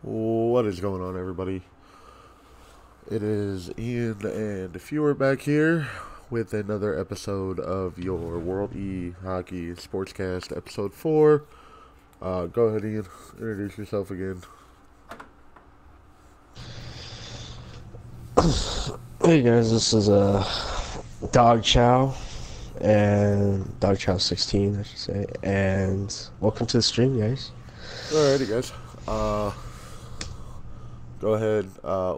What is going on, everybody? It is Ian and Fewer back here with another episode of your World E Hockey Sports Cast, episode 4. Go ahead, Ian. Introduce yourself again. Hey guys, this is Dog Chow and Dog Chow 16, I should say, and welcome to the stream, guys. Alrighty, guys. Go ahead,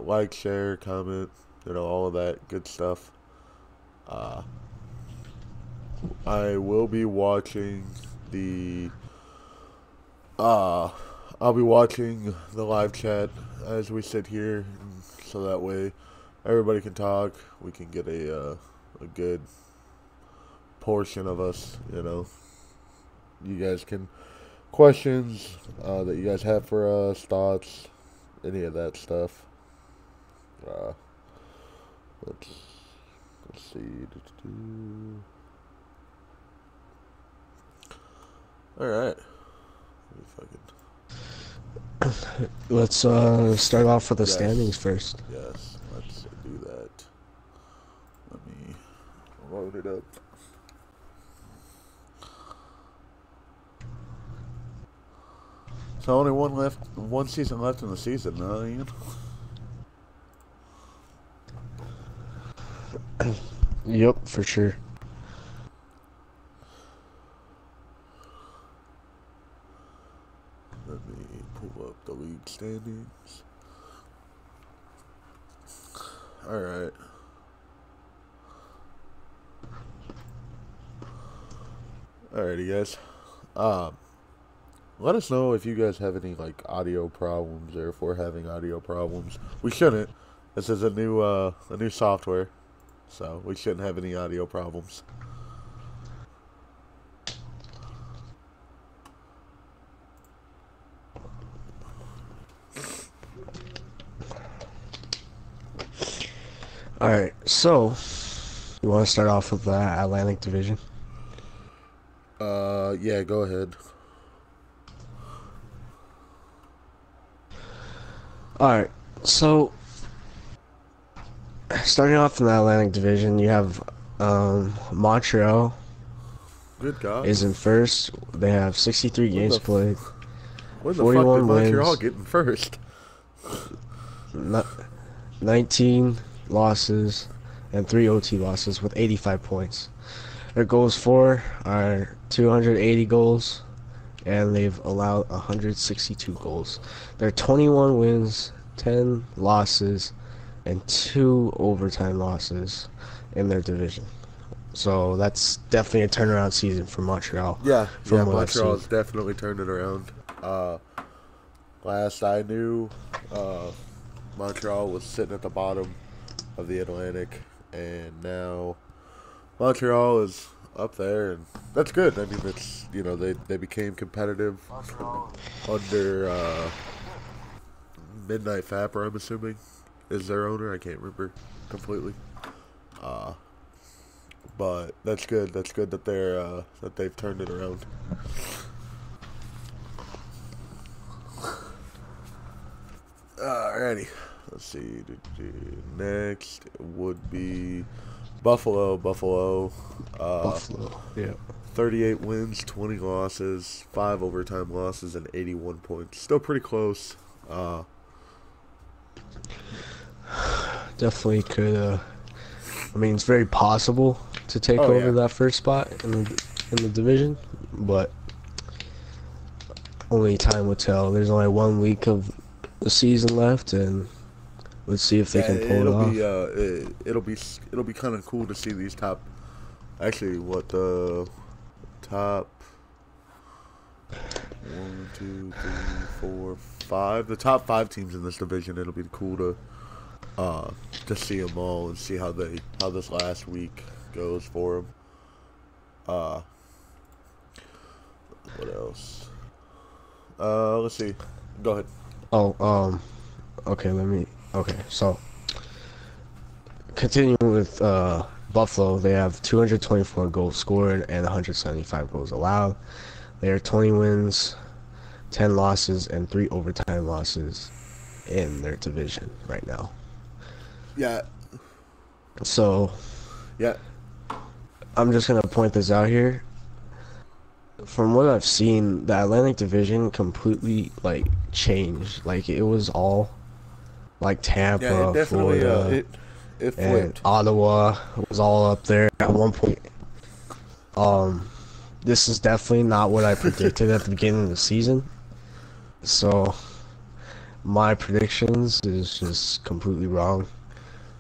like, share, comment, all of that good stuff. I will be watching the I'll be watching the live chat as we sit here, so that way everybody can talk. We can get a good portion of us. You guys can questions that you guys have for us, thoughts, any of that stuff. Let's see. All right. Let's start off with the standings first. Yes, let's do that. Let me load it up. So only one season left in the season, Ian? Yep, for sure. Let me pull up the league standings. Alright. Alrighty, guys. Let us know if you guys have any audio problems, or if we're having audio problems. We shouldn't. This is a new software, so we shouldn't have any audio problems. Alright, so you want to start off with the Atlantic Division? Yeah, go ahead. Alright, so starting off in the Atlantic Division, you have Montreal. Good God. Is in first. They have 63 games played. When the fuck did Montreal get in first? 19 losses and 3 OT losses with 85 points. Their goals for are 280 goals, and they've allowed 162 goals. They're 21 wins, 10 losses, and 2 overtime losses in their division. So that's definitely a turnaround season for Montreal. Yeah, Montreal's definitely turned it around. Last I knew, Montreal was sitting at the bottom of the Atlantic, and now Montreal is up there, and that's good. I mean, it's they became competitive under Midnight Fapper, I'm assuming, is their owner. I can't remember completely. But that's good. That's good that they've turned it around. Alrighty. Let's see. Next would be Buffalo. Buffalo, yeah. 38 wins, 20 losses, 5 overtime losses, and 81 points. Still pretty close. Definitely could. I mean, it's very possible to take over that first spot in the division, but only time will tell. There's only 1 week of the season left, and let's see if they can pull it off. It'll be kind of cool to see these top. Actually, what the top 1, 2, 3, 4, 5. The top 5 teams in this division. It'll be cool to see them all and see how this last week goes for them. What else? Let's see. Go ahead. Okay, so continuing with Buffalo, they have 224 goals scored and 175 goals allowed. They are 20 wins, 10 losses and 3 overtime losses in their division right now. Yeah. So, Yeah. I'm just going to point this out here. From what I've seen, the Atlantic Division completely, like, changed. Like, it was all, like, Yeah, it Tampa, definitely Florida, it and flipped. Ottawa was all up there at one point. This is definitely not what I predicted at the beginning of the season. So, my predictions is just completely wrong.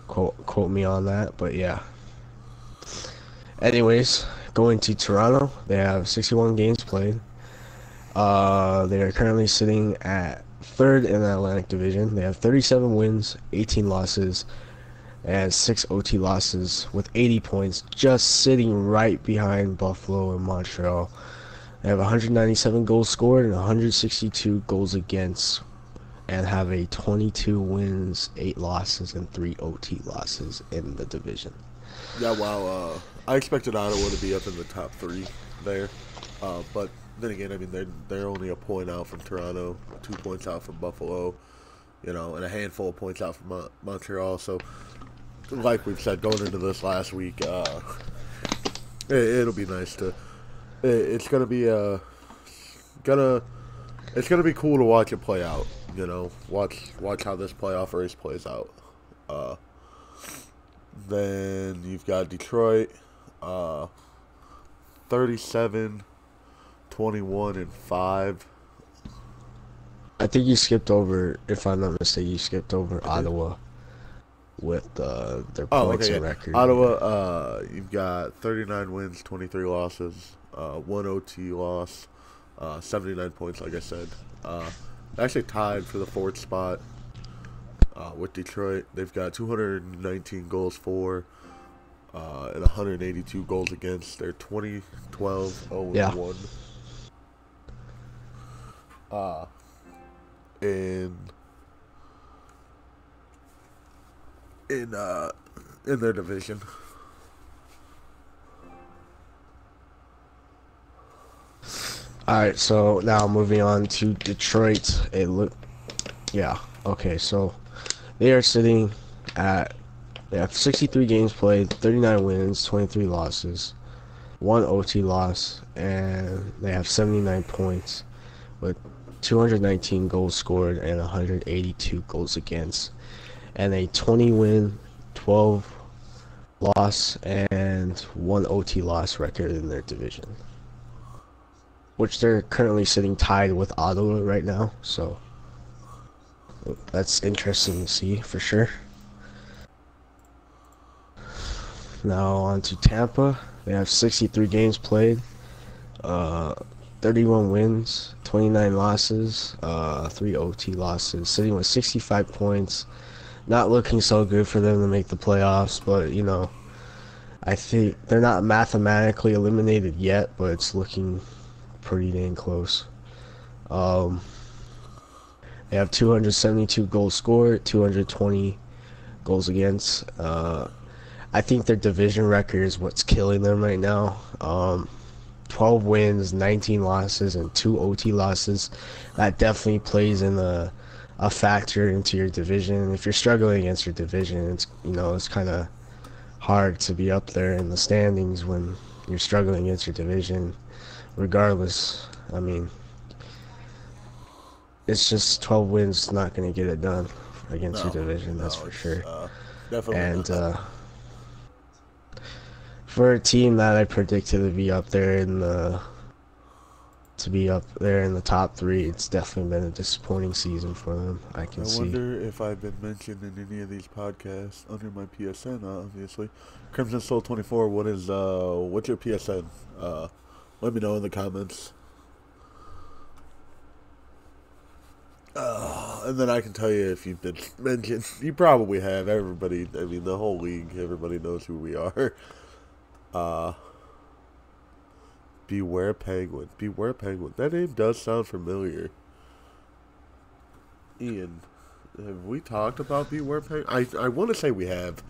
Quote me on that, but yeah. Anyways, going to Toronto, they have 61 games played. They are currently sitting at third in the Atlantic Division. They have 37 wins, 18 losses, and 6 OT losses with 80 points, just sitting right behind Buffalo and Montreal. They have 197 goals scored and 162 goals against, and have a 22 wins, 8 losses, and 3 OT losses in the division. Yeah, wow. I expected Ottawa to be up in the top 3 there, but then again, I mean they're only a point out from Toronto, 2 points out from Buffalo, and a handful of points out from Montreal. So, like we've said going into this last week, it'll be nice to. It's gonna be it's gonna be cool to watch it play out. Watch how this playoff race plays out. Then you've got Detroit, 37, 21, and 5. I think you skipped over, if I'm not mistaken, you skipped over Ottawa with their points and record. Ottawa, you've got 39 wins, 23 losses, 1 OT loss, 79 points, like I said. Actually tied for the 4th spot with Detroit. They've got 219 goals for and 182 goals against. They're 20-12, 0-1. In their division. Alright, so now moving on to Detroit. Okay, so they are sitting at, they have 63 games played, 39 wins, 23 losses, 1 OT loss, and they have 79 points with 219 goals scored and 182 goals against, and a 20 win, 12 loss, and 1 OT loss record in their division, which they're currently sitting tied with Ottawa right now, so that's interesting to see for sure. Now on to Tampa. They have 63 games played, 31 wins, 29 losses, 3 OT losses, sitting with 65 points. Not looking so good for them to make the playoffs, but I think they're not mathematically eliminated yet, but it's looking pretty dang close. They have 272 goals scored, 220 goals against. I think their division record is what's killing them right now. 12 wins, 19 losses, and 2 OT losses. That definitely plays in a factor into your division. If you're struggling against your division, it's kind of hard to be up there in the standings when you're struggling against your division. Regardless, I mean, it's just 12 wins not going to get it done against your division, that's for sure. Definitely. And for a team that I predicted to be up there in the top 3, it's definitely been a disappointing season for them. I see. Wonder if I've been mentioned in any of these podcasts under my PSN. Obviously, Crimson Soul 24. What's your PSN? Let me know in the comments. And then I can tell you if you've been mentioned. You probably have. Everybody, I mean, the whole league, everybody knows who we are. Beware Penguin. Beware Penguin. That name does sound familiar. Ian, have we talked about Beware Penguin? I want to say we have.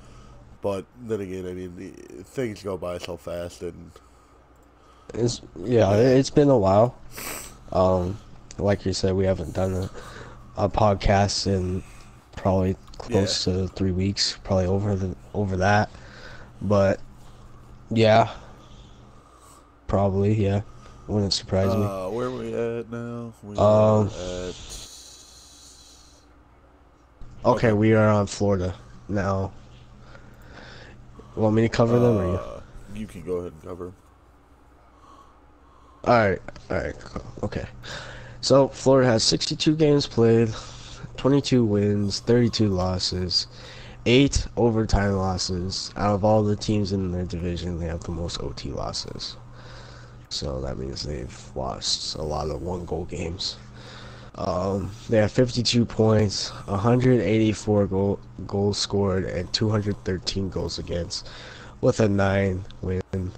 But then again, I mean, things go by so fast, and it's been a while. Like you said, we haven't done a podcast in probably Yeah. close to 3 weeks, probably over that. But yeah, probably yeah, wouldn't surprise me. Where are we at now? We Um, are at. okay, Okay. we are on Florida now. Want me to cover them or you? You can go ahead and cover 'em. All right, okay. So Florida has 62 games played, 22 wins, 32 losses, 8 overtime losses. Out of all the teams in their division, they have the most OT losses. So that means they've lost a lot of one-goal games. They have 52 points, 184 goals scored, and 213 goals against, with a 9 win,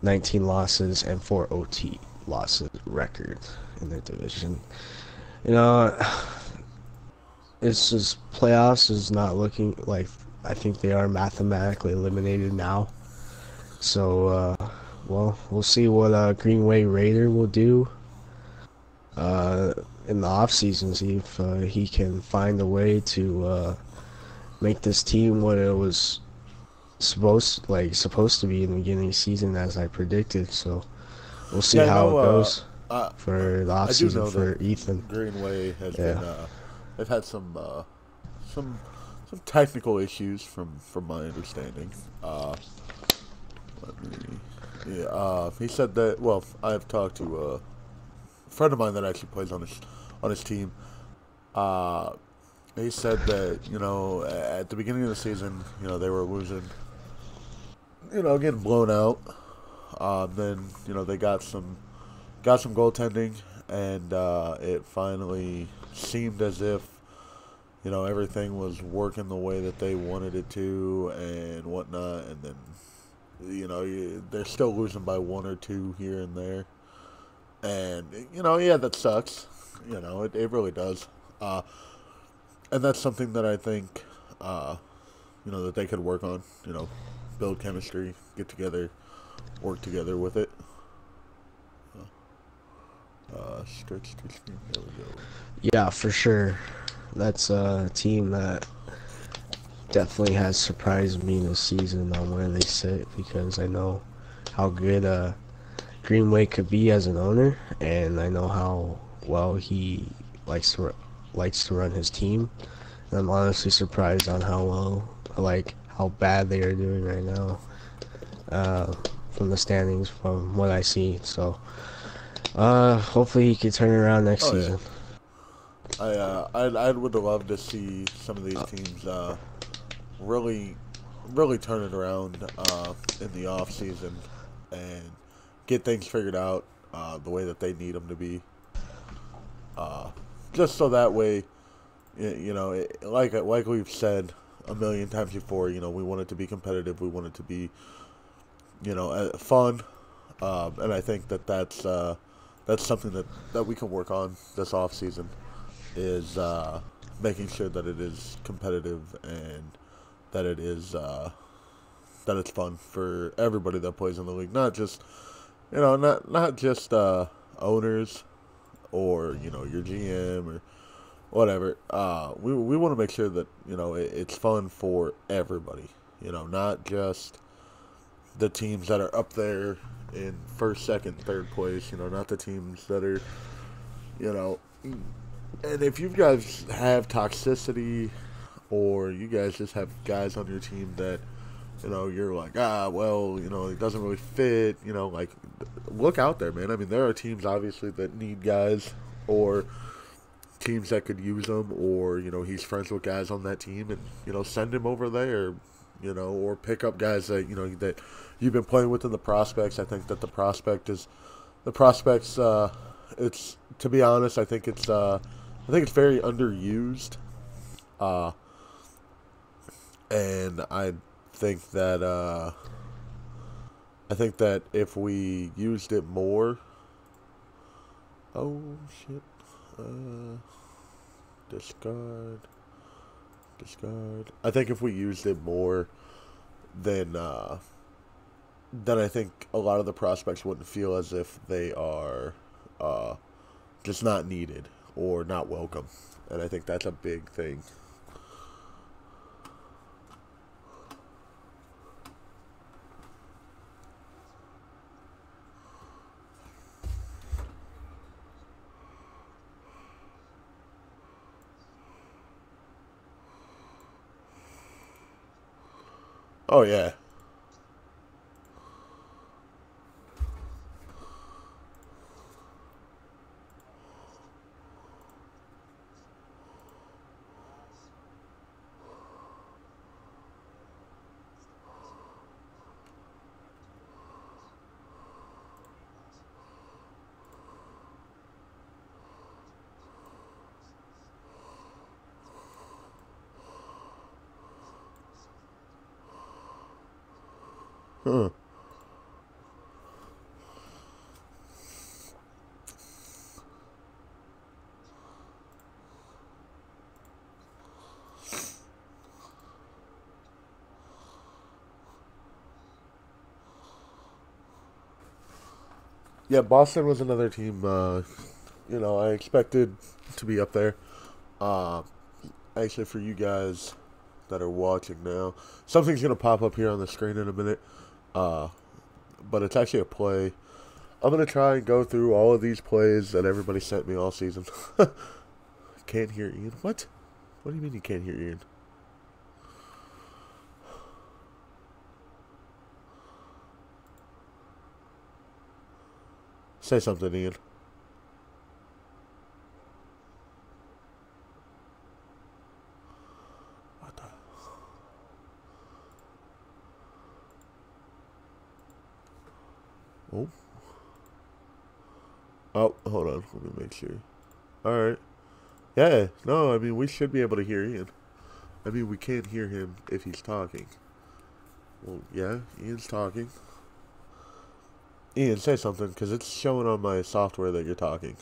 19 losses, and 4 OT losses record in their division. You know, it's just playoffs is not looking like I think they are mathematically eliminated now. So, well, we'll see what Greenway Raider will do uh, in the off season. See if he can find a way to make this team what it was supposed to be in the beginning of the season, as I predicted. So we'll see Yeah, I how know. it goes I for the off I do season know that for Ethan. Greenway has been. Yeah. They've had some some technical issues from my understanding. Let me. Yeah. He said that. Well, I've talked to a friend of mine that actually plays on his team. Uh, he said that at the beginning of the season, they were losing, getting blown out. Then they got some goaltending, and it finally seemed as if everything was working the way that they wanted it to and whatnot. And then they're still losing by one or two here and there, and yeah, that sucks. It really does. Uh, and that's something that I think that they could work on. Build chemistry, get together, work together with it. Stretch to screen. There we go. Yeah, for sure. That's a team that definitely has surprised me this season on where they sit, because I know how good Greenway could be as an owner, and I know how well he likes to likes to run his team. And I'm honestly surprised on how well, like how bad they are doing right now, from the standings, from what I see. So hopefully he can turn it around next Oh yeah, season. I would love to see some of these teams really really turn it around in the off season and get things figured out the way that they need them to be. Just so that way, like we've said a million times before, we want it to be competitive. We want it to be, fun, and I think that's something that we can work on this off season is making sure that it is competitive and that it is that it's fun for everybody that plays in the league, not just not just owners or your GM or whatever. We want to make sure that it's fun for everybody. Not just the teams that are up there in first, second, third place. Not the teams that are you know. And if you guys have toxicity, or you guys just have guys on your team that you're like, well, it doesn't really fit, like, look out there, man. I mean, there are teams obviously that need guys, or teams that could use them, or he's friends with guys on that team, and send him over there, or pick up guys that that you've been playing with in the prospects. I think that the prospects. It's, to be honest, I think it's very underused, uh, and think that I think that if we used it more. Oh shit. Discard. Discard. I think if we used it more, then I think a lot of the prospects wouldn't feel as if they are just not needed or not welcome. And I think that's a big thing. Oh, yeah. Huh. Yeah, Boston was another team, I expected to be up there. Uh, Actually, for you guys that are watching now, something's going to pop up here on the screen in a minute. Uh, but it's actually a play. I'm going to try and go through all of these plays that everybody sent me all season. Can't hear Ian? What? What do you mean you can't hear Ian? Say something, Ian. What the? Oh. Oh, hold on. Let me make sure. Alright. Yeah, no, I mean, we should be able to hear Ian. I mean, we can't hear him if he's talking. Well, yeah, Ian's talking. Ian, say something, because it's showing on my software that you're talking.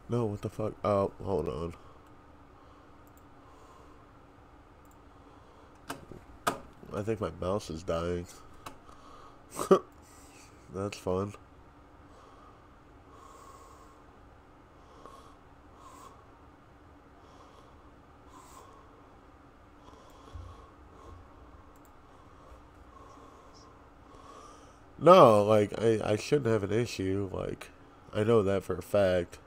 No, what the fuck? Oh, hold on. I think my mouse is dying. That's fun. No, like, I shouldn't have an issue. Like, I know that for a fact.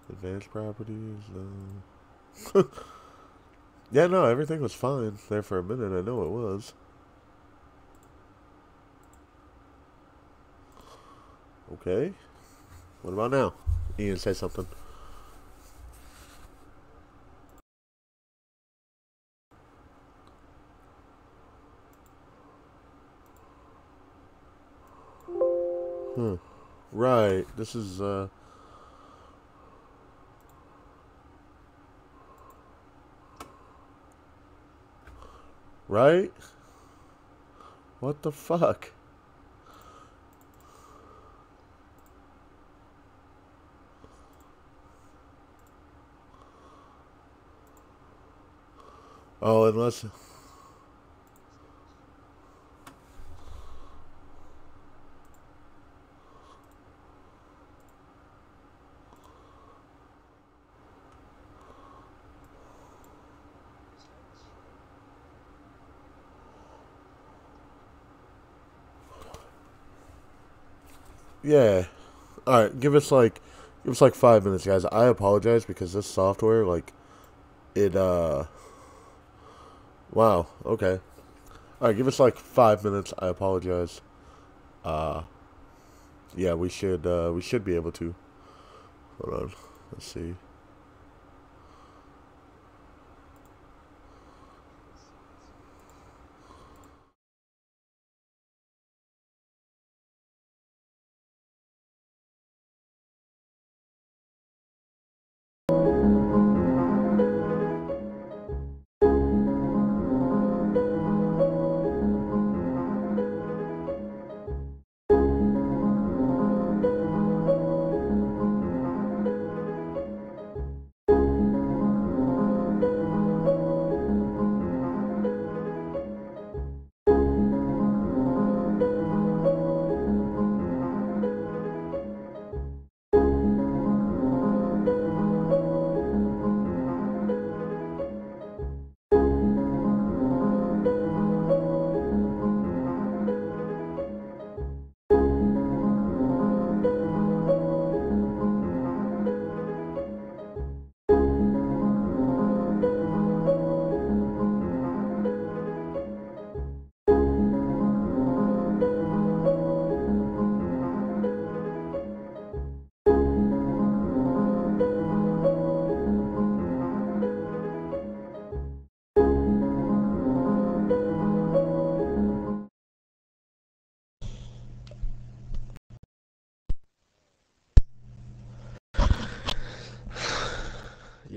Advanced properties, no. Yeah, no, everything was fine there for a minute. I know it was. Okay. What about now? Ian, say something. Huh. Right. This is, right? What the fuck? Oh, unless. Yeah. Alright, give us like 5 minutes, guys. I apologize because this software, like, it, wow, okay. Alright, give us like 5 minutes. I apologize. Uh, yeah, we should be able to. Hold on. Let's see.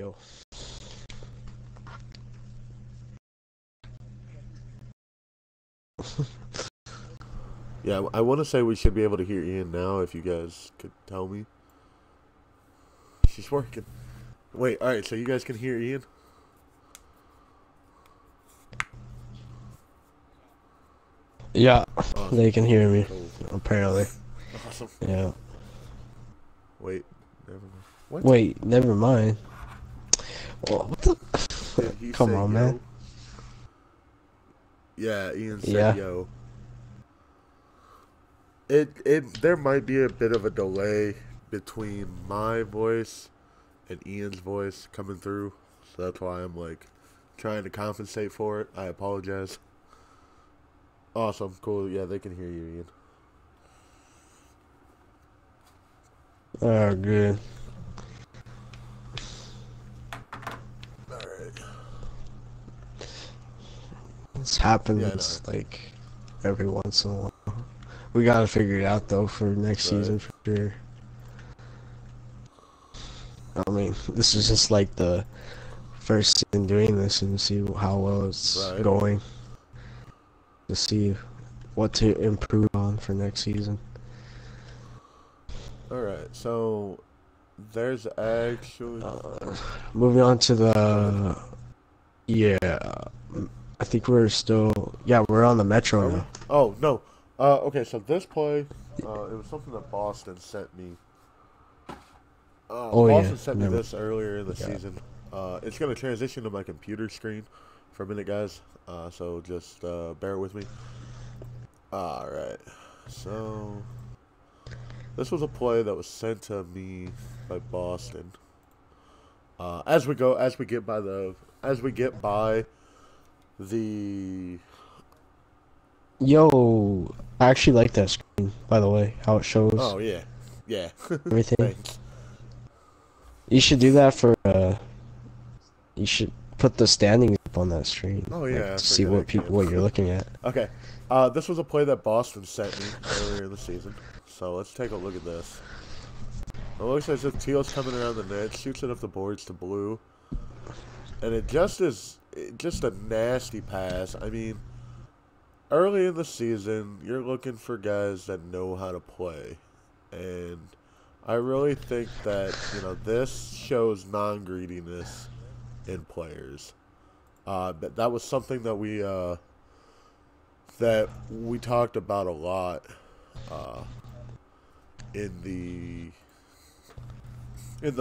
Yo. Yeah, I want to say we should be able to hear Ian now if you guys could tell me. She's working. Wait, alright, so you guys can hear Ian? Yeah, Awesome. they can hear me, Cool. apparently. Awesome. Yeah. Wait, never mind. What? Wait, never mind. Well, what the? Did he Come say on, yo? man. Yeah, Ian said Yeah. yo. There might be a bit of a delay between my voice and Ian's voice coming through, so that's why I'm like trying to compensate for it. I apologize. Awesome, cool. Yeah, they can hear you, Ian. Oh, good. All right. This happens like every once in a while. We gotta figure it out though for next season for sure. I mean, this is just like the first season doing this and see how well it's going. To see what to improve on for next season. Alright, so there's actually moving on to the I think we're still we're on the Metro now. Oh no. Okay, so this play it was something that Boston sent me. Boston sent me this earlier in the season. It's gonna transition to my computer screen for a minute, guys. So just bear with me. Alright. So this was a play that was sent to me by Boston. As we get by the Yo, I actually like that screen, by the way, how it shows. Oh yeah. Yeah. Everything. Thanks. You should do that for you should put the standings up on that screen. Oh yeah. Like, to see what you're looking at. Okay. This was a play that Boston sent me earlier in the season. So let's take a look at this. It looks as if Teal's coming around the net, shoots it up the boards to Blue. And it just a nasty pass. I mean, early in the season, you're looking for guys that know how to play. And I really think that, this shows non-greediness in players. But that was something that we talked about a lot in the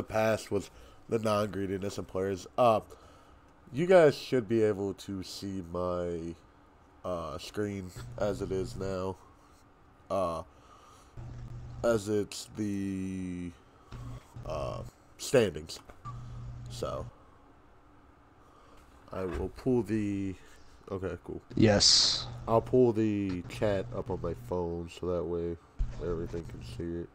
past, was the non-greediness in players. You guys should be able to see my screen as it is now, as it's the standings. So I will pull the. Okay, cool. Yes. I'll pull the chat up on my phone so that way everything can see it.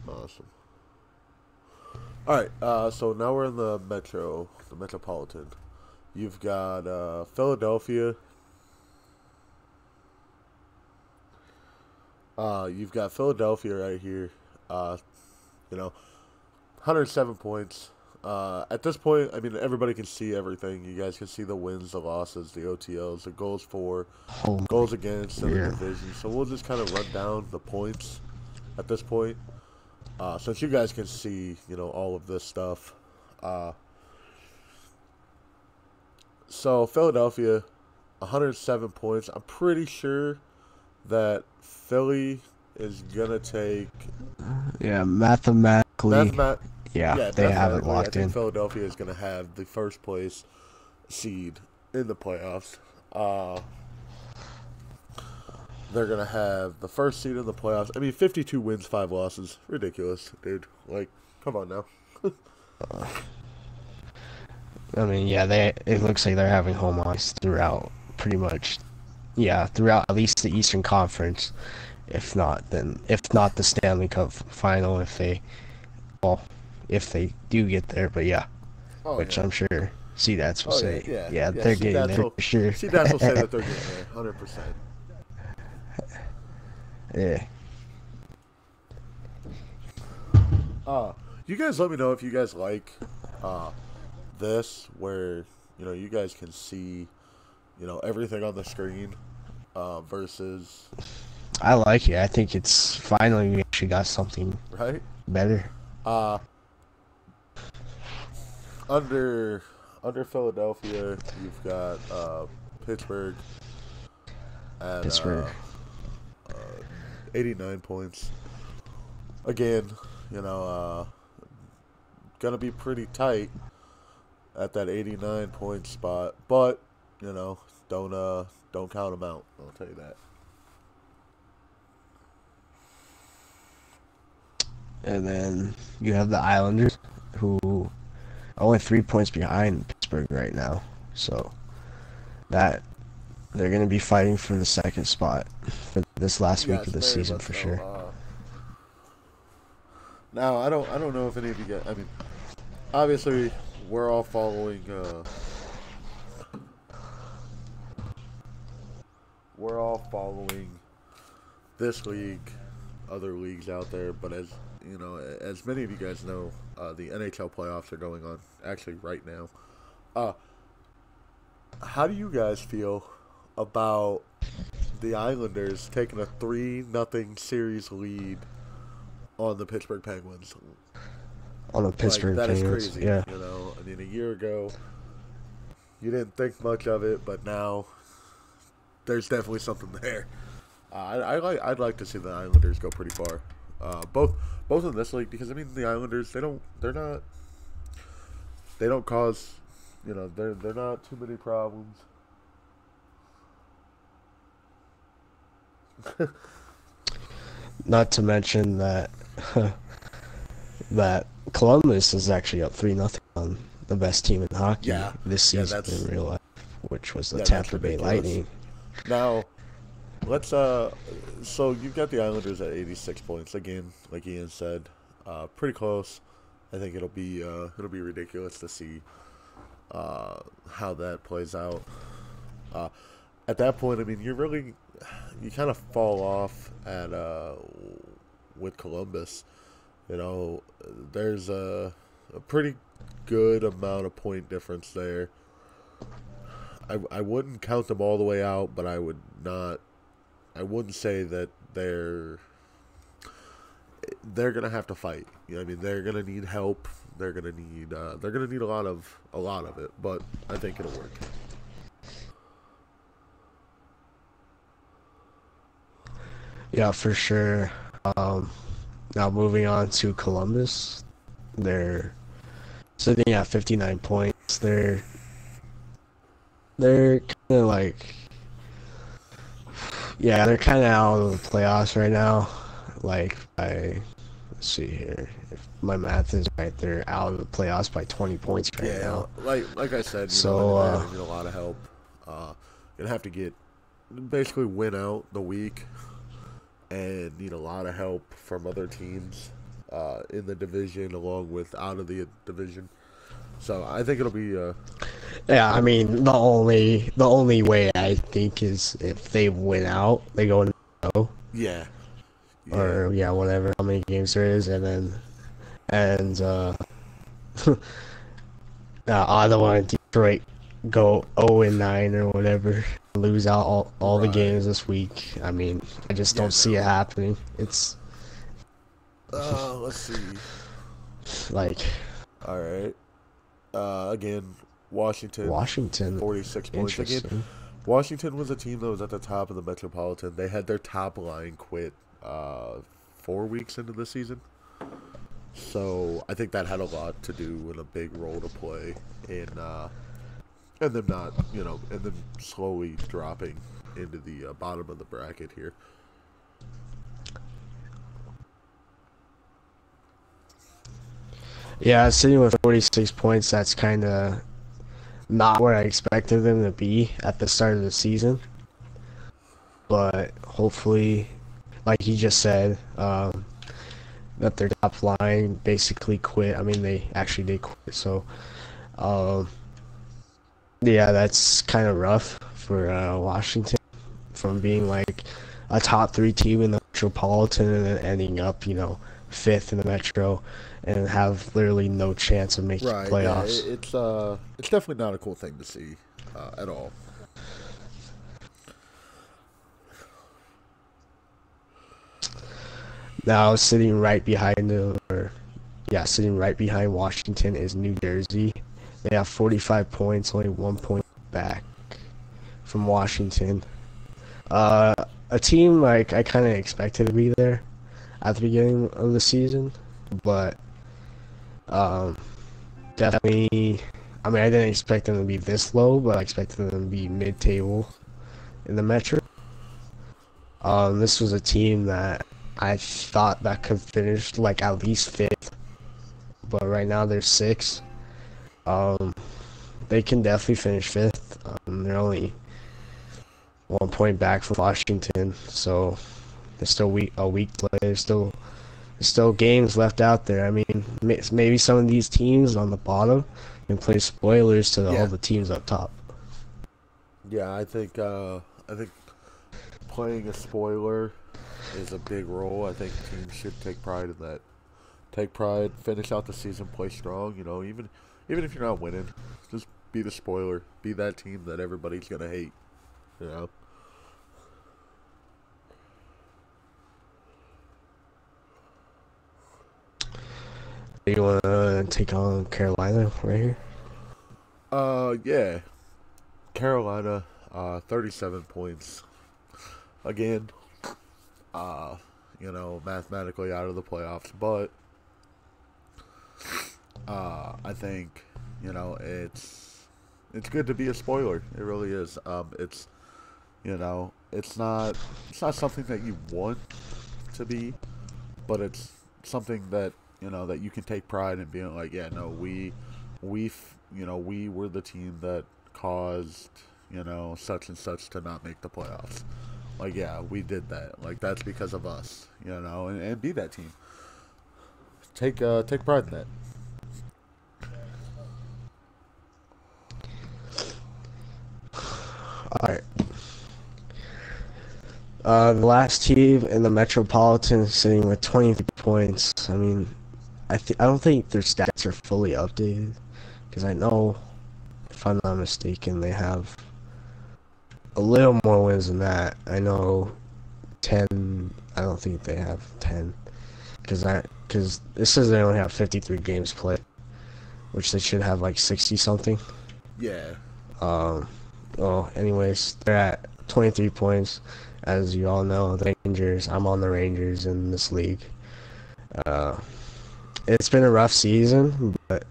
Awesome. Alright, so now we're in the Metropolitan. You've got Philadelphia. You've got Philadelphia right here. 107 points. At this point, I mean, everybody can see everything. You guys can see the wins, the losses, the OTLs, the goals for, goals against, and the division. So we'll just kind of run down the points at this point. Since you guys can see, all of this stuff. So Philadelphia, 107 points. I'm pretty sure that Philly is gonna take. Yeah, mathematically. Yeah, they have it locked I think in. Philadelphia is gonna have the first place seed in the playoffs. They're gonna have the first seed in the playoffs. I mean, 52 wins, 5 losses. Ridiculous, dude. Like, come on now. I mean, it looks like they're having home ice throughout, pretty much. Yeah, throughout at least the Eastern Conference. If not the Stanley Cup final, if they do get there. But yeah, I'm sure C-Dats will say, yeah, they're getting there for sure. C-Dats will say that they're getting there, 100%. Yeah. Uh, you guys let me know if you guys like uh, this, where you guys can see everything on the screen versus I like it. I think it's finally we actually got something right. better. Uh, under Philadelphia, you've got Pittsburgh at Pittsburgh. 89 points. Again, gonna be pretty tight at that 89 point spot, but don't count them out. I'll tell you that. And then you have the Islanders, who are only 3 points behind Pittsburgh right now. So that they're going to be fighting for the second spot for this last week Yes, of the very season much for so. sure. Now I don't know if any of you get. I mean, obviously we're all following. We're all following this league, other leagues out there, but as many of you guys know, the NHL playoffs are going on actually right now. How do you guys feel about the Islanders taking a 3-0 series lead on the Pittsburgh Penguins? On the Pittsburgh that Penguins, is crazy. yeah. I mean, a year ago, you didn't think much of it, but now there's definitely something there. I'd like to see the Islanders go pretty far, both in this league, because I mean the Islanders they don't cause they're not too many problems. Not to mention that that Columbus is actually up 3-0 on the best team in hockey this season in real life, which was the Tampa Bay Lightning. Now, let's so you've got the Islanders at 86 points again, like Ian said, pretty close. I think it'll be ridiculous to see how that plays out. At that point, I mean, you kind of fall off at with Columbus. There's a pretty good amount of point difference there. I wouldn't count them all the way out, but I wouldn't say that they're gonna have to fight. I mean, they're gonna need help. They're gonna need a lot of it, but I think it'll work. Yeah, for sure. Now moving on to Columbus, they're sitting at 59 points. They're kind of like, they're kind of out of the playoffs right now. Like, let's see here, if my math is right, they're out of the playoffs by 20 points right now. Like I said, so they need a lot of help. Gonna have to basically win out the week, and need a lot of help from other teams in the division, along with out of the division. So I think it'll be. Yeah, I mean the only way I think is if they win out, they go into the show. Yeah. Or whatever how many games there is, and Ottawa and Detroit go 0-9 or whatever, lose out all the games this week. I mean, I just don't see it happening. It's let's see. Like, all right. Again, Washington 46 points. Again, Washington was a team that was at the top of the Metropolitan. They had their top line quit 4 weeks into the season. So I think that had a lot to do and a big role to play in and them not, and them slowly dropping into the bottom of the bracket here. Yeah, sitting with 46 points, that's kind of not where I expected them to be at the start of the season. But hopefully, like he just said, that their top line basically quit. I mean, they actually did quit. So, that's kind of rough for Washington, from being like a top 3 team in the Metropolitan and then ending up, fifth in the Metro and have literally no chance of making Right. Yeah. playoffs. It's definitely not a cool thing to see at all. Now sitting right behind sitting right behind Washington is New Jersey. They have 45 points, only 1 point back from Washington. Uh, a team like I kind of expected to be there at the beginning of the season, but um, definitely. I mean, I didn't expect them to be this low, but I expected them to be mid-table in the Metro. This was a team that I thought that could finish like at least fifth, but right now they're sixth. Um, they can definitely finish fifth. They're only 1 point back from Washington, so there's still a week to play. There's still games left out there. I mean, maybe some of these teams on the bottom can play spoilers to all Yeah. the teams up top. Yeah. I think playing a spoiler is a big role. I think teams should take pride in that. Take pride, finish out the season, play strong. Even if you're not winning, just be the spoiler. Be that team that everybody's gonna hate. You know. You want to take on Carolina right here? Yeah. Carolina, 37 points. Again, mathematically out of the playoffs, but I think it's good to be a spoiler. It really is. It's not something that you want to be, but it's something that that you can take pride in being like, yeah, no, we were the team that caused such and such to not make the playoffs. Like, yeah, we did that. Like, that's because of us. And be that team. Take pride in that. All right. The last team in the Metropolitan is sitting with 23 points. I mean, I don't think their stats are fully updated because I know, if I'm not mistaken, they have a little more wins than that. I know 10. I don't think they have 10 because this says they only have 53 games played, which they should have like 60 something. Yeah. Well, anyways, they're at 23 points. As you all know, the Rangers. I'm on the Rangers in this league. Uh, it's been a rough season, but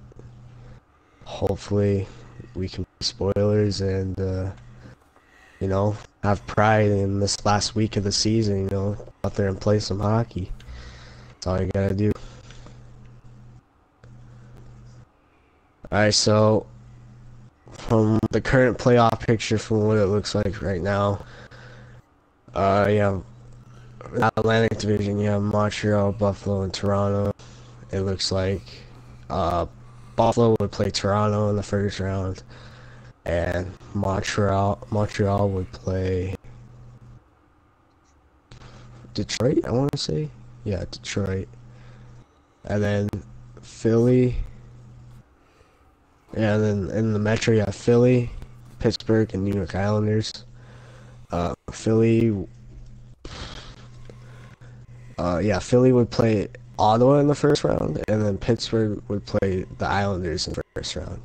hopefully we can be spoilers and have pride in this last week of the season. Out there and play some hockey. That's all you gotta do. All right, so from the current playoff picture, from what it looks like right now, you have the Atlantic Division. You have Montreal, Buffalo, and Toronto. It looks like Buffalo would play Toronto in the first round, and Montreal would play Detroit. I want to say, yeah, Detroit, and then Philly. Yeah, and then in the Metro, you have Philly, Pittsburgh, and New York Islanders. Philly Philly would play Ottawa in the first round, and then Pittsburgh would play the Islanders in the first round.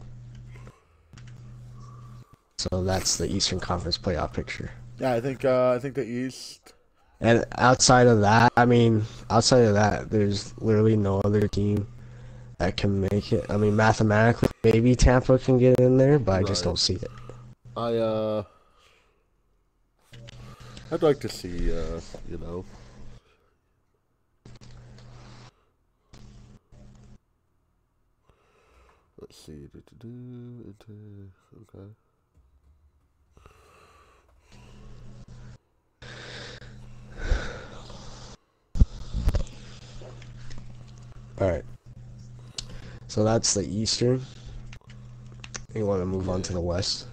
So that's the Eastern Conference playoff picture. Yeah, I think the East. And outside of that, there's literally no other team that can make it. I mean, mathematically, maybe Tampa can get in there, but I just Right. don't see it. I'd like to see let's see. Okay. All right. So that's the Eastern. You want to move on to the West?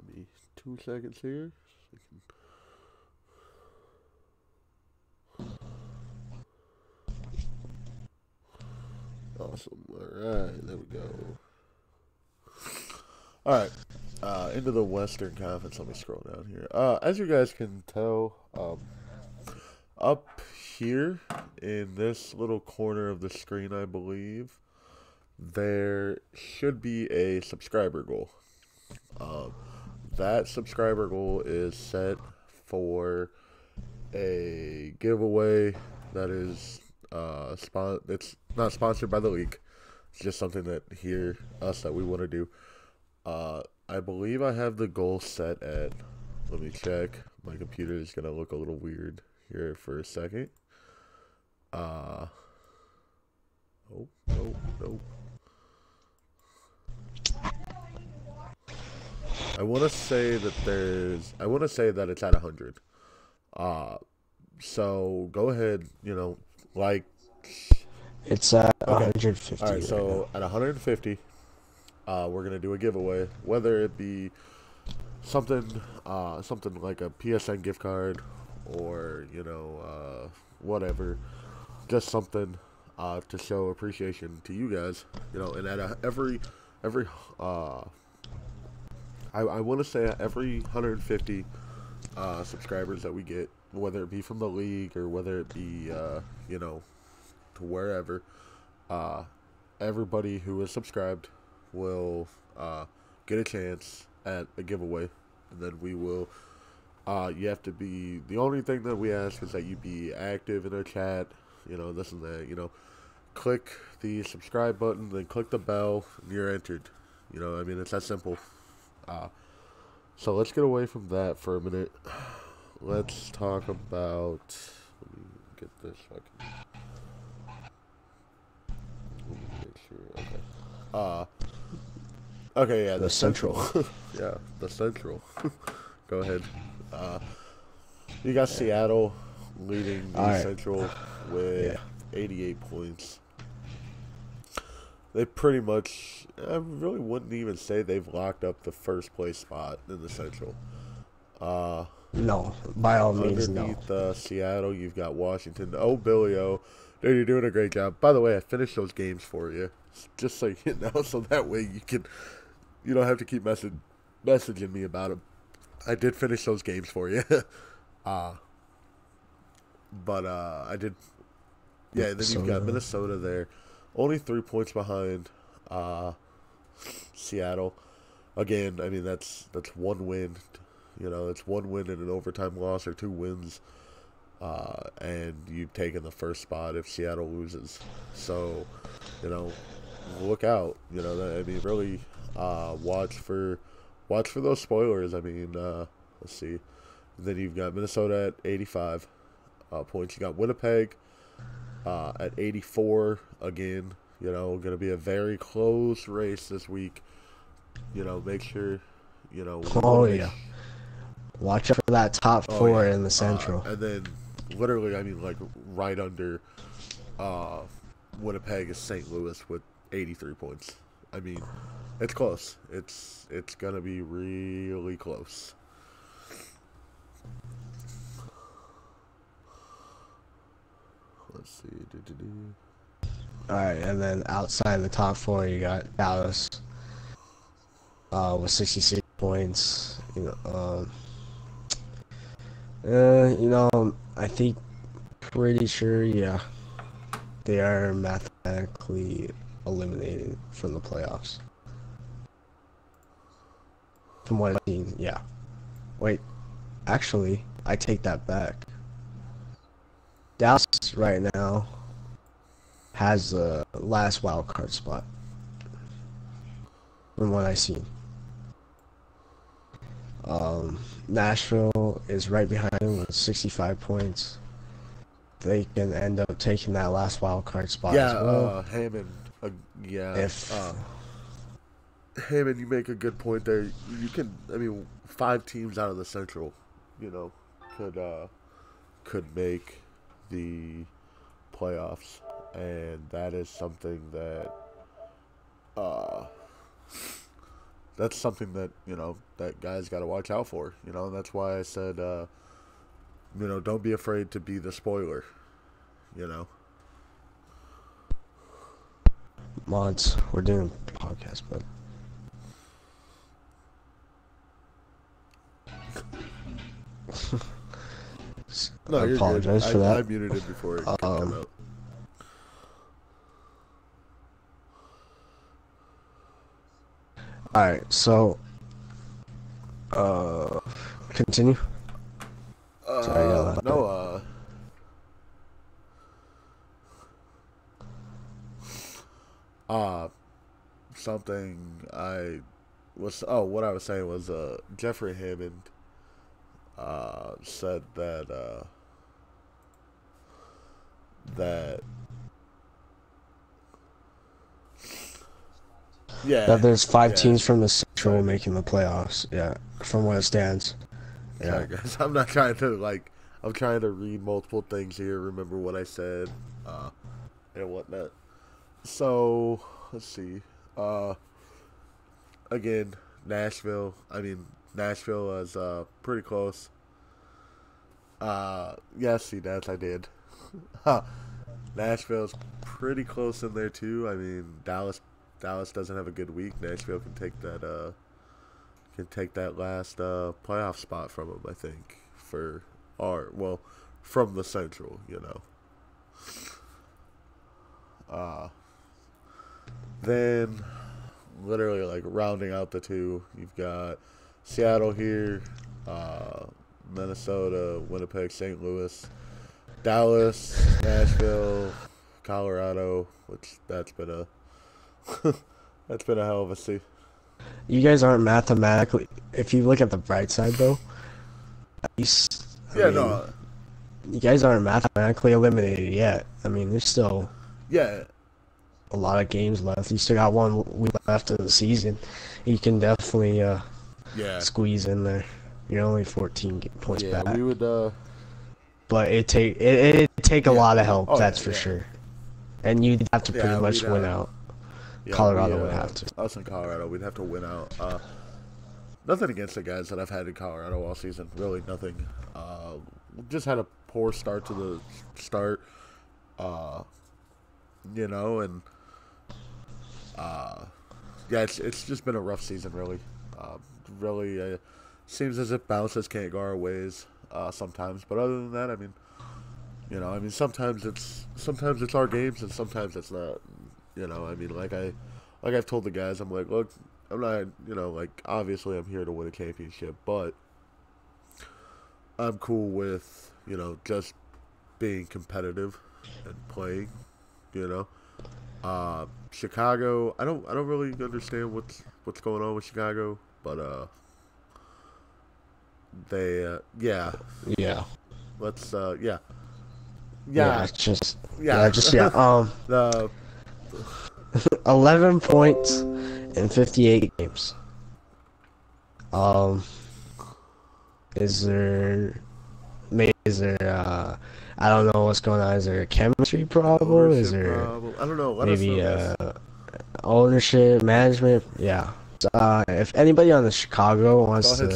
Give me 2 seconds here. Awesome. All right, there we go. All right, into the Western Conference. Let me scroll down here. As you guys can tell, up here in this little corner of the screen, I believe, there should be a subscriber goal. That subscriber goal is set for a giveaway that is it's not sponsored by the league. It's just something that that we want to do. I believe I have the goal set at, let me check. My computer is gonna look a little weird here for a second. Oh, no. I want to say that it's at 100. So go ahead, It's at okay. 150. All right, so at 150, we're gonna do a giveaway, whether it be something like a PSN gift card, or whatever, just something to show appreciation to you guys, and at every I want to say at every 150 subscribers that we get, whether it be from the league or whether it be to wherever, everybody who is subscribed will get a chance at a giveaway, and then we will. You have to be. The only thing that we ask is that you be active in our chat. This and that. Click the subscribe button, then click the bell, and you're entered. It's that simple. So let's get away from that for a minute. Let's talk about. Let me get this fucking. Let me make sure. Okay. Okay. Yeah. The Central. Yeah. The Central. Go ahead. You got Seattle leading the Central with 88 points. They pretty much, I really wouldn't even say they've locked up the first place spot in the Central. No, by all means, no. Underneath Seattle, you've got Washington. Oh, Billy O. Dude, you're doing a great job. By the way, I finished those games for you, just so you know, so that way you don't have to keep messaging me about them. I did finish those games for you. But I did. Yeah, then you've got Minnesota there. Only 3 points behind Seattle. Again, that's one win. It's one win and an overtime loss, or 2 wins. And you've taken the first spot if Seattle loses. So, look out. Really watch for those spoilers. Let's see. Then you've got Minnesota at 85 points. You got Winnipeg at 84 again. Going to be a very close race this week. Make sure, Oh, yeah. Watch out for that top 4 in the Central. And then, literally, right under Winnipeg is St. Louis with 83 points. It's close. It's going to be really close. Let's see. Alright, and then outside the top 4, you got Dallas with 66 points. I think, pretty sure, yeah, they are mathematically eliminated from the playoffs. From what I've seen, yeah. Wait, actually, I take that back. Dallas right now has the last wild card spot, from what I've seen. Nashville is right behind them with 65 points. They can end up taking that last wild card spot as well. Hammond. Hammond, you make a good point there. You can, 5 teams out of the Central, could make the playoffs, and that is something that that guys got to watch out for. That's why I said don't be afraid to be the spoiler. mods. We're doing a podcast, but No, I you're good. apologize for I that. muted it before it kicked him out. Alright, so continue. Sorry, I got No, something what I was saying was, Jeffrey Hammond, said that yeah, that there's 5 yeah. teams from the Central Sorry. making the playoffs. Yeah, from what it stands. Yeah. Sorry, guys. I'm not trying to I'm trying to read multiple things here, remember what I said, and whatnot. So let's see. Again, Nashville. Nashville is pretty close. Yes, see that I did. Nashville's pretty close in there too. I mean, Dallas doesn't have a good week. Nashville can take that last playoff spot from them, I think, from the Central, Then literally like rounding out the two, you've got Seattle here, Minnesota, Winnipeg, St. Louis, Dallas, Nashville, Colorado, which that's been a that's been a hell of a season. You guys aren't mathematically. If you look at the bright side, though, at least No, you guys aren't mathematically eliminated yet. I mean, there's still yeah, a lot of games left. You still got 1 week left of the season. You can definitely squeeze in there. You're only 14 points back. we would. But it'd take a lot of help, that's for sure. And you'd have to pretty much win out. Colorado would have to. Us in Colorado, we'd have to win out. Nothing against the guys that I've had in Colorado all season. Really nothing. Just had a poor start to the start. And it's just been a rough season, really. Really, seems as if bounces can't go our ways sometimes. But other than that, sometimes it's our games and sometimes it's not. Like I've told the guys, I'm like, look, I'm not, obviously I'm here to win a championship, but I'm cool with, just being competitive and playing, Chicago, I don't really understand what's going on with Chicago, but they let's the 11 points in 58 games. Is there I don't know what's going on. Is there a chemistry problem? Is there I don't know. maybe ownership, management? Yeah. If anybody on the Chicago wants to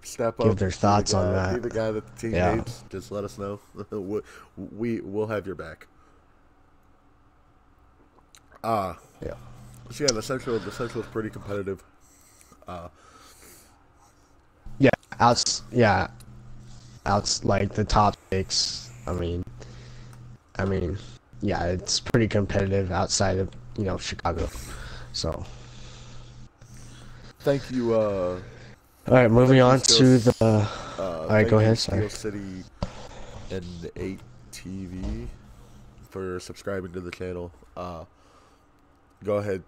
step give up, their thoughts on that, be the guy that the team hates, just let us know. We'll have your back. So the Central is pretty competitive. Outs like the top 6. It's pretty competitive outside of Chicago. So thank you. All right, moving on to the. All right, go ahead. Sorry. Steel City and 8 TV for subscribing to the channel. Go ahead,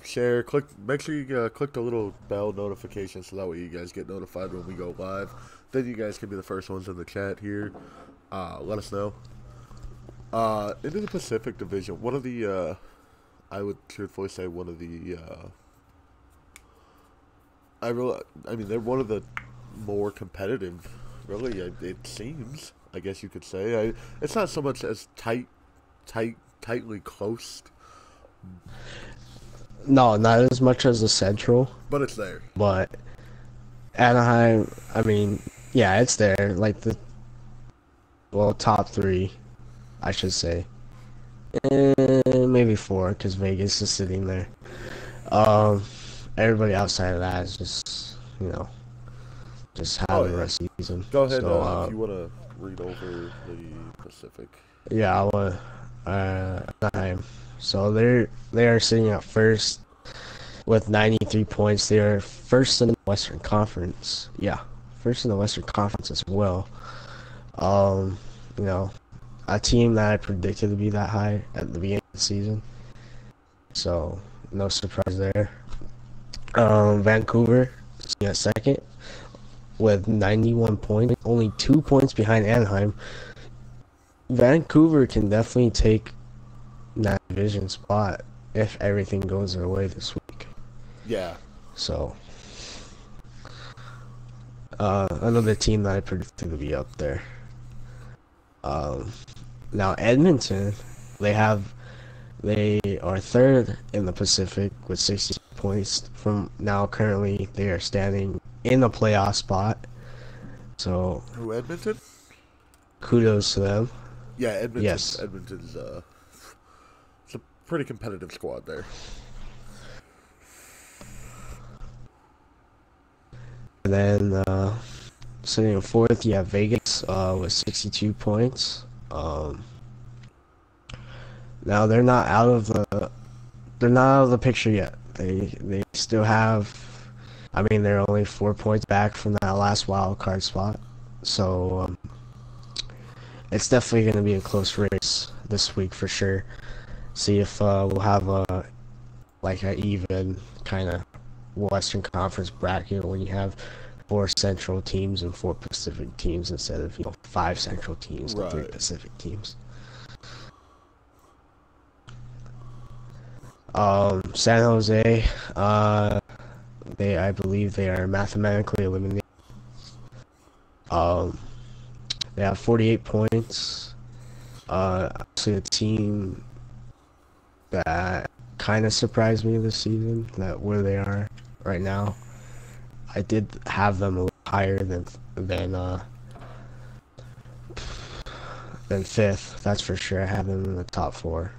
share, make sure you click the little bell notification so that way you guys get notified when we go live. Then you guys can be the first ones in the chat here. Let us know. Into the Pacific Division, one of the, I would truthfully say one of the, they're one of the more competitive, really, it seems, I guess you could say. It's not so much as tightly close. No, not as much as the Central. But it's there. But Anaheim, it's there. Like top 3, I should say. And maybe 4, because Vegas is sitting there. Um, Everybody outside of that is just, just Oh having a yeah. rough season. Go ahead So, if you want to read over the Pacific. yeah, I want Anaheim. So they are sitting at first with 93 points. They are first in the Western Conference. Yeah, first in the Western Conference as well. Um, you know, a team that I predicted to be that high at the beginning of the season. So no surprise there. Vancouver sitting at second with 91 points, only 2 points behind Anaheim. Vancouver can definitely take that division spot if everything goes their way this week. Yeah. So, another team that I predicted to be up there. Now Edmonton, they are third in the Pacific with 60 points. From now, currently they are standing in the playoff spot. So, Who, Edmonton? kudos to them. Yeah, Edmonton's Yes. it's a pretty competitive squad there. And then sitting in fourth, you have Vegas with 62 points. Now they're not out of the picture yet. They still have. I mean, they're only 4 points back from that last wild card spot. So it's definitely going to be a close race this week for sure. See if we'll have a even kind of Western Conference bracket when you have 4 Central teams and 4 Pacific teams instead of 5 Central teams and 3 Pacific teams. San Jose, I believe they are mathematically eliminated. They have 48 points. Actually, a team that kind of surprised me this season, that where they are right now. I did have them a little higher than fifth. That's for sure. I have them in the top 4.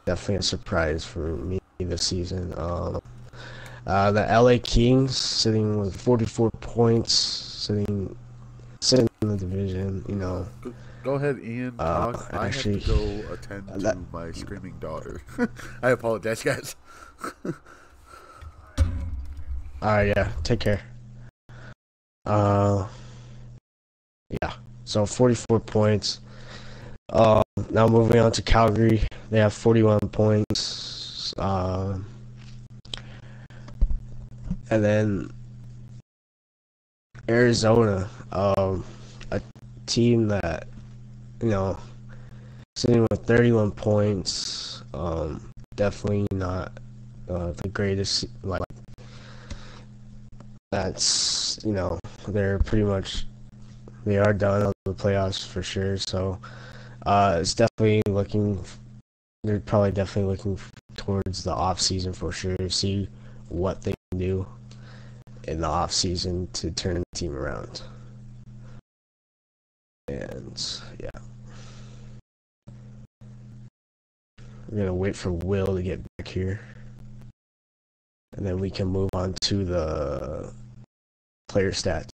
Definitely a surprise for me this season. The LA Kings sitting with 44 points, sitting in the division. Go ahead, Ian. Talk. I have to go attend to my screaming daughter. I apologize, guys. Alright, yeah. Take care. Yeah. So 44 points. Now moving on to Calgary, they have 41 points. And then Arizona, a team that sitting with 31 points. Definitely not the greatest. That's they're pretty much they are done on the playoffs for sure. So it's definitely looking. They're probably definitely looking towards the off season for sure. See what they can do in the off season to turn the team around. And yeah, we're gonna wait for Will to get back here, and then we can move on to the player stats.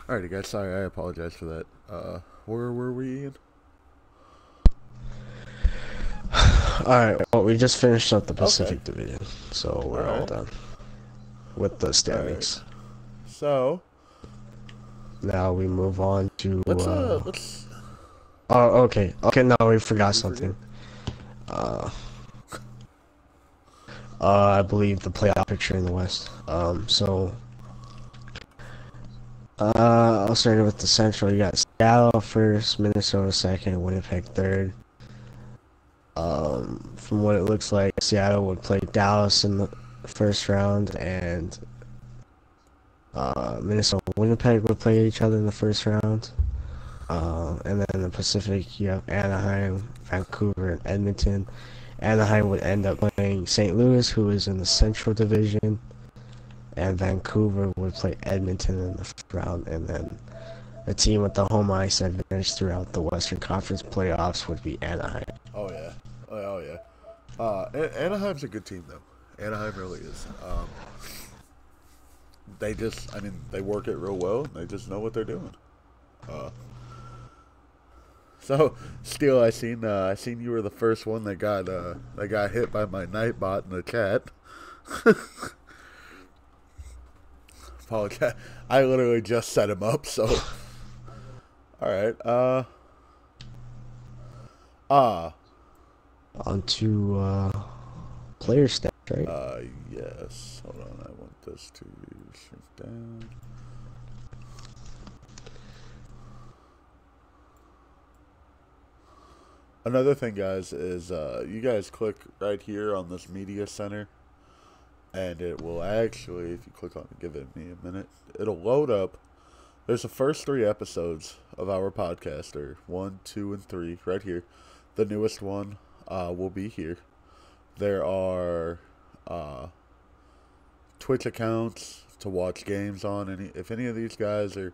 Alrighty, guys. Sorry, I apologize for that. Where were we, Ian? Alright, well, we just finished up the Pacific Division, so we're all done with the standings. Right. So now we move on to let's oh, okay, no, we forgot something. I believe the playoff picture in the West. I'll start with the Central. You got Seattle first, Minnesota second, Winnipeg third. From what it looks like, Seattle would play Dallas in the first round, and Minnesota and Winnipeg would play each other in the first round. And then in the Pacific, you have Anaheim, Vancouver, and Edmonton. Anaheim would end up playing St. Louis, who is in the Central Division, and Vancouver would play Edmonton in the first round, and then the team with the home ice advantage throughout the Western Conference playoffs would be Anaheim. Oh yeah, oh yeah. Anaheim's a good team though. Anaheim really is. They work it real well. They just know what they're doing. So, Steele, I seen you were the first one that got hit by my Nightbot in the chat. Apologize. I literally just set him up. So, all right. On to player stats, right? Yes. Hold on. I want this to shrink down. Another thing, guys, is you guys click right here on this media center, and it will actually, if you click on it, give it me a minute, it'll load up. There's the first 3 episodes of our podcast, or 1, 2, and 3, right here. The newest one will be here. There are Twitch accounts to watch games on. If any of these guys are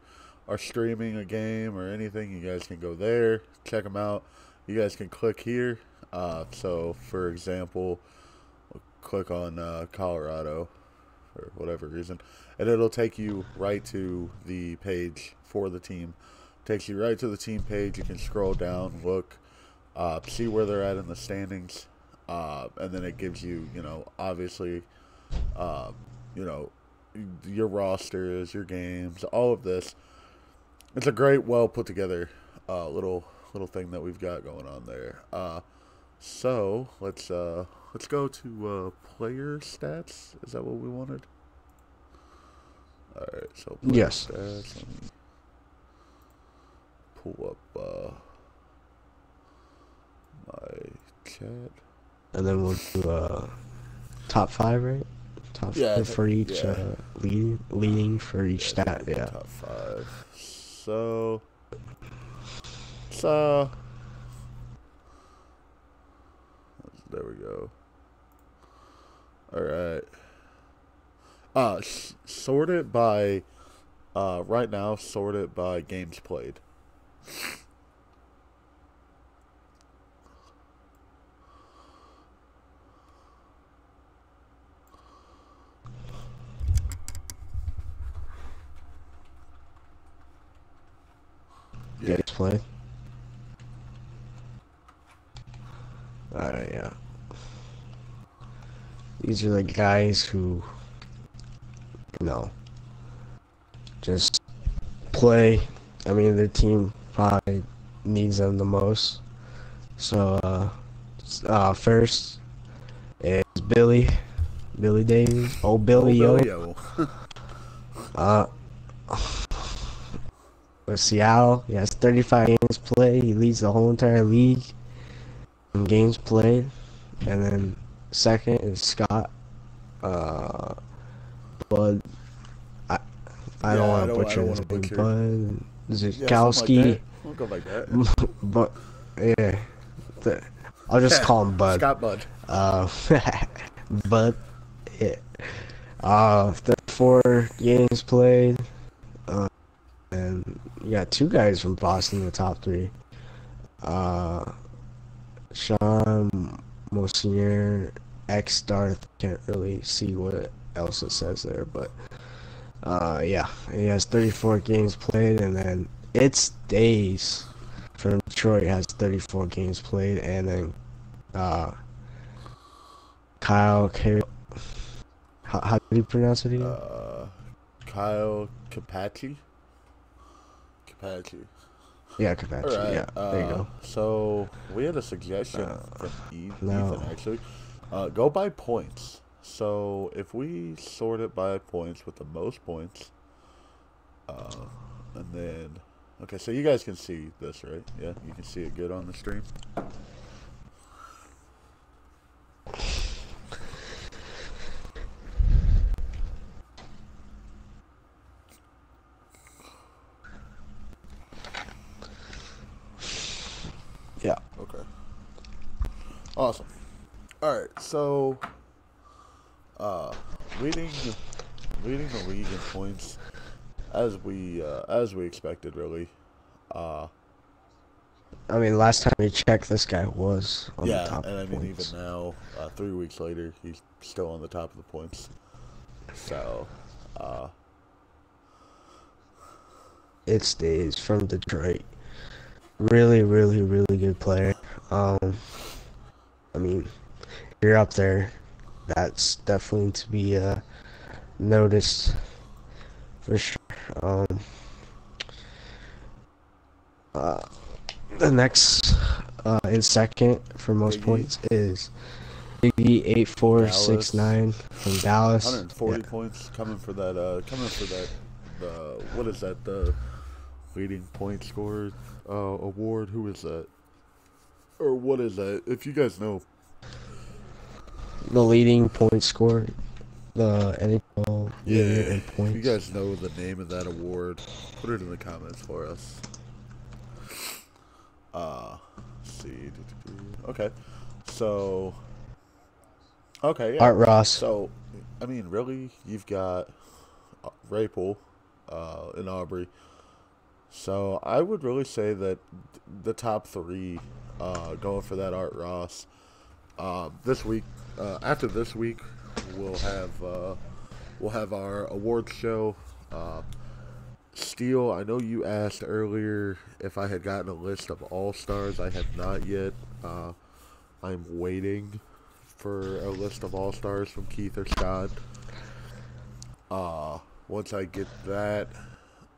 streaming a game or anything, you guys can go there, check them out. You guys can click here. So, for example, click on Colorado for whatever reason, and it'll take you right to the page for the team. Takes you right to the team page. You can scroll down, look, see where they're at in the standings, and then it gives you, obviously, your rosters, your games, all of this. It's a great, well put together little thing that we've got going on there. So let's go to player stats. Is that what we wanted? All right. So player Yes. stats. Let me pull up my chat. And then we'll do top 5, right? Top 5 for each leading for each stat. Yeah. Top 5. So. There we go. All right. Sort it by. Right now, sort it by games played. Games played. Alright, yeah. These are the guys who, just play. I mean, their team probably needs them the most. So, first is Billy Davies. Oh, Billy Yo. With Seattle, he has 35 games played. He leads the whole entire league in games played. And then second is Scott. Bud. I don't want to butcher his name. Bud Zikowski. We'll go like that. But yeah, I'll just call him Bud. Scott Bud. Bud. Yeah. 34 games played. And you got 2 guys from Boston in the top 3. Sean Mosier, X-Star. Can't really see what else it says there, but yeah, he has 34 games played, and then It's Days from Detroit has 34 games played, and then Kyle how do you pronounce it again? Kyle Kapachi. Yeah, Kapachi. Right. Yeah, there you go. So we had a suggestion from Ethan, actually. Go by points. So if we sort it by points with the most points, uh, and then okay, so you guys can see this, right? Yeah, you can see it good on the stream. Yeah. Okay. Awesome. All right. So, uh, leading leading the league in points as we expected, really. Uh, I mean, last time we checked, this guy was on the yeah, top and I of mean even points. now, 3 weeks later, he's still on the top of the points. So, uh, It stays from Detroit. Really, really, really good player. I mean, you're up there. That's definitely to be noticed for sure. Um, uh, the next in second for most Biggie, points is Biggie eight four six Dallas, nine from Dallas. Yeah, 140 points coming for that the what is that the leading point scorer award? Who is that? Or what is that? If you guys know, the leading point scorer, the NHL leader yeah, in if you points. guys know the name of that award, put it in the comments for us. Let's see. Okay, so okay, yeah. Art Ross. So, I mean, really, you've got Rapel, in Aubrey. So I would really say that the top three, going for that Art Ross. This week, after this week, we'll have we'll have our awards show. Steele, I know you asked earlier if I had gotten a list of all stars. I have not yet. I'm waiting for a list of all stars from Keith or Scott. Once I get that,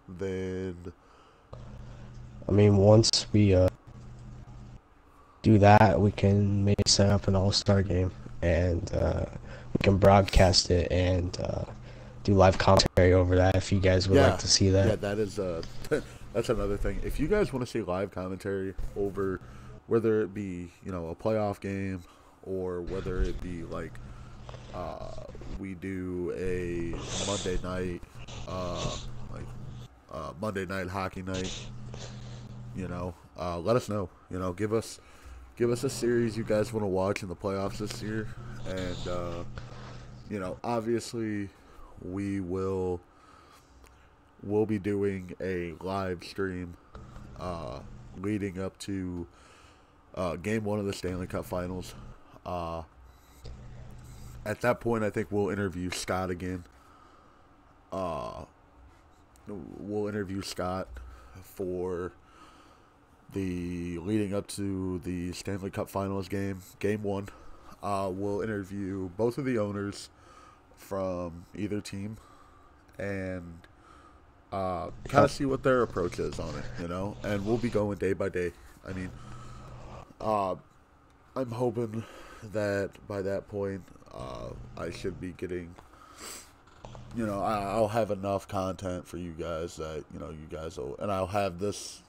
then I mean, once we do that, we can maybe set up an all-star game and we can broadcast it and do live commentary over that if you guys would like yeah, to see yeah, that. that is that's another thing. If you guys want to see live commentary over whether it be a playoff game or whether it be like we do a Monday night like Monday night hockey night, let us know. Give us a series you guys want to watch in the playoffs this year, and obviously we will we'll be doing a live stream leading up to Game 1 of the Stanley Cup Finals. Uh, at that point, I think we'll interview Scott again. Uh, we'll interview Scott for the leading up to the Stanley Cup Finals Game 1. We'll interview both of the owners from either team and kind of see what their approach is on it, and we'll be going day by day. I mean, I'm hoping that by that point, I should be getting, I'll have enough content for you guys that, you guys will, and I'll have this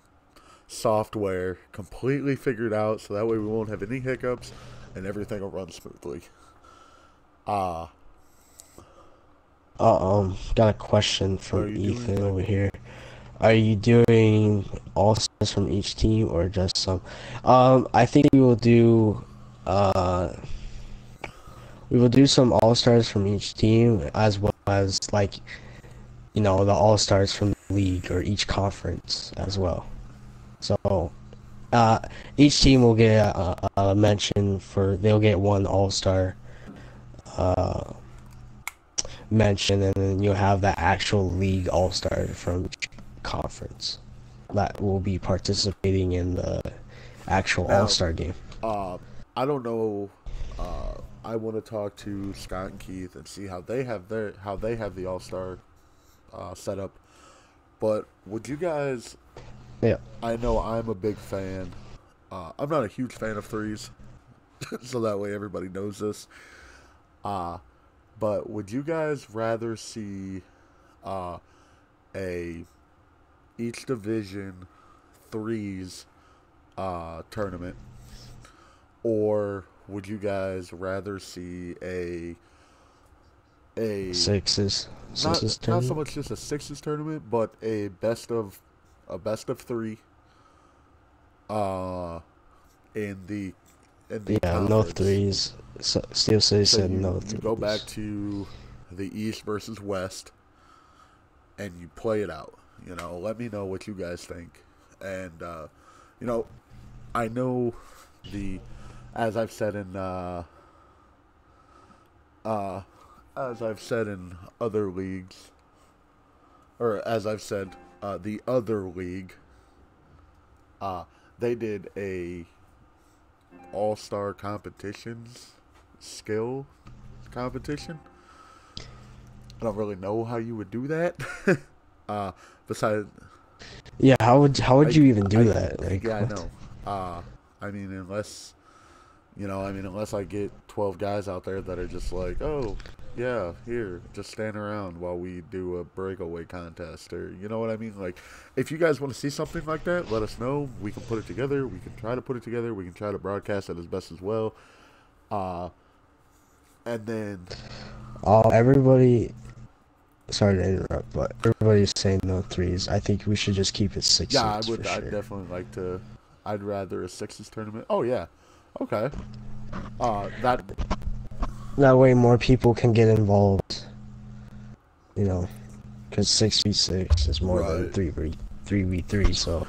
software completely figured out so that way we won't have any hiccups and everything will run smoothly. Got a question What are from you doing, Ethan over Michael? here. Are you doing all stars from each team or just some? I think uh we will do some all stars from each team as well as like the all stars from the league or each conference as well. So uh each team will get a mention for they'll get one all star uh mention, and then you'll have the actual league all star from each conference that will be participating in the actual all Now, star game. uh, I don't know. I want to talk to Scott and Keith and see how they have the All Star set up. But would you guys? Yeah. I know I'm a big fan. I'm not a huge fan of threes, so that way everybody knows this. But would you guys rather see uh, a each division threes tournament, or would you guys rather see a Sixes. Sixes not so tournament. much just a sixes tournament, but a best of three uh in the Yeah, no conference. threes. So, Steel City So said no you go back threes. to the East versus West and you play it out. Let me know what you guys think. And you know, I know the as I've said in uh as I've said in other leagues, or as I've said the other league, uh they did a all-star competitions skill competition. I don't really know how you would do that. uh, besides, Yeah, how would I, you even do I, that? Like yeah, I what? know. I mean, unless I get 12 guys out there that are just like, oh, yeah, here, just stand around while we do a breakaway contest, or you know what I mean? Like, if you guys want to see something like that, let us know. We can put it together. We can try to put it together. We can try to broadcast it as best as well. Uh, and then, Everybody. Sorry to interrupt, but everybody's saying no threes. I think we should just keep it yeah, sixes for I'd sure. definitely like to. I'd rather a sixes tournament. Oh yeah, okay. That That way, more people can get involved. You know, because 6v6 is more than right, 3v3. So right.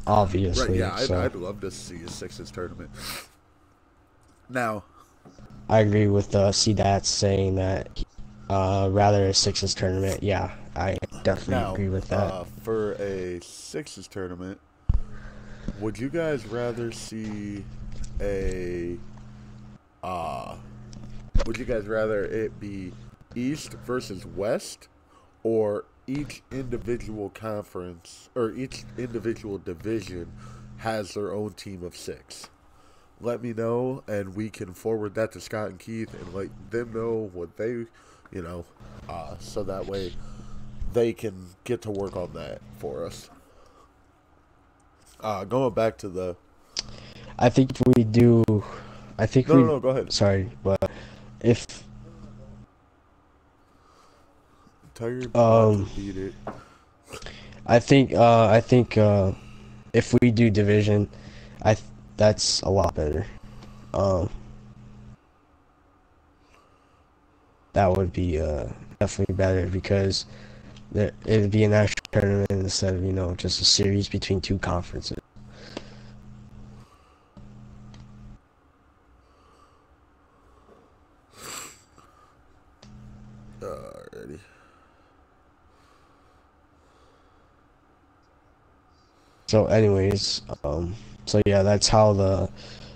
obviously, Yeah, so I'd love to see a sixes tournament. Now, I agree with C Dat saying that rather a sixes tournament. Yeah, I definitely now, agree with that. for a sixes tournament, would you guys rather see a uh, would you guys rather it be East versus West, or each individual conference or each individual division has their own team of six? Let me know, and we can forward that to Scott and Keith and let them know what they, so that way they can get to work on that for us. Going back to the I think if we do, I think no, we. go ahead. Sorry, but if Tell your dad to um, beat it. I think if we do division, I th that's a lot better. Um, that would be definitely better because it'd be an actual tournament instead of just a series between two conferences. Alrighty. So, anyways, so yeah,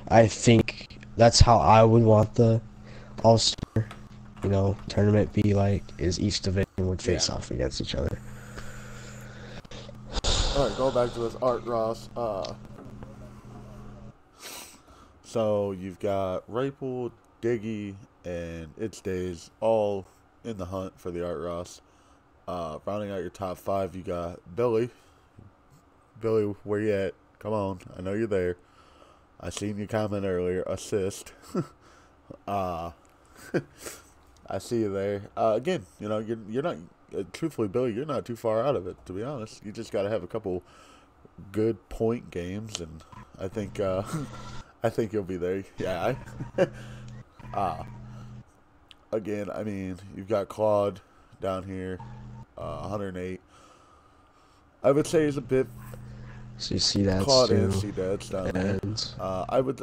I think that's how I would want the All-Star, tournament be like, is each division would face Yeah. off against each other. All right, going back to this Art Ross. So you've got Rapel, Diggy, and It's Days all in the hunt for the Art Ross. Rounding out your top five, you got Billy. Billy, where you at? Come on, I know you're there. I seen your comment earlier. Assist. uh, I see you there. Again, you're not. Truthfully, Billy, you're not too far out of it. To be honest, you just got to have a couple good point games, and I think I think you'll be there. Yeah. uh, again, I mean, you've got Claude down here, 108. I would say he's a bit So you see that Claude and too, C Dad's down there. and I would,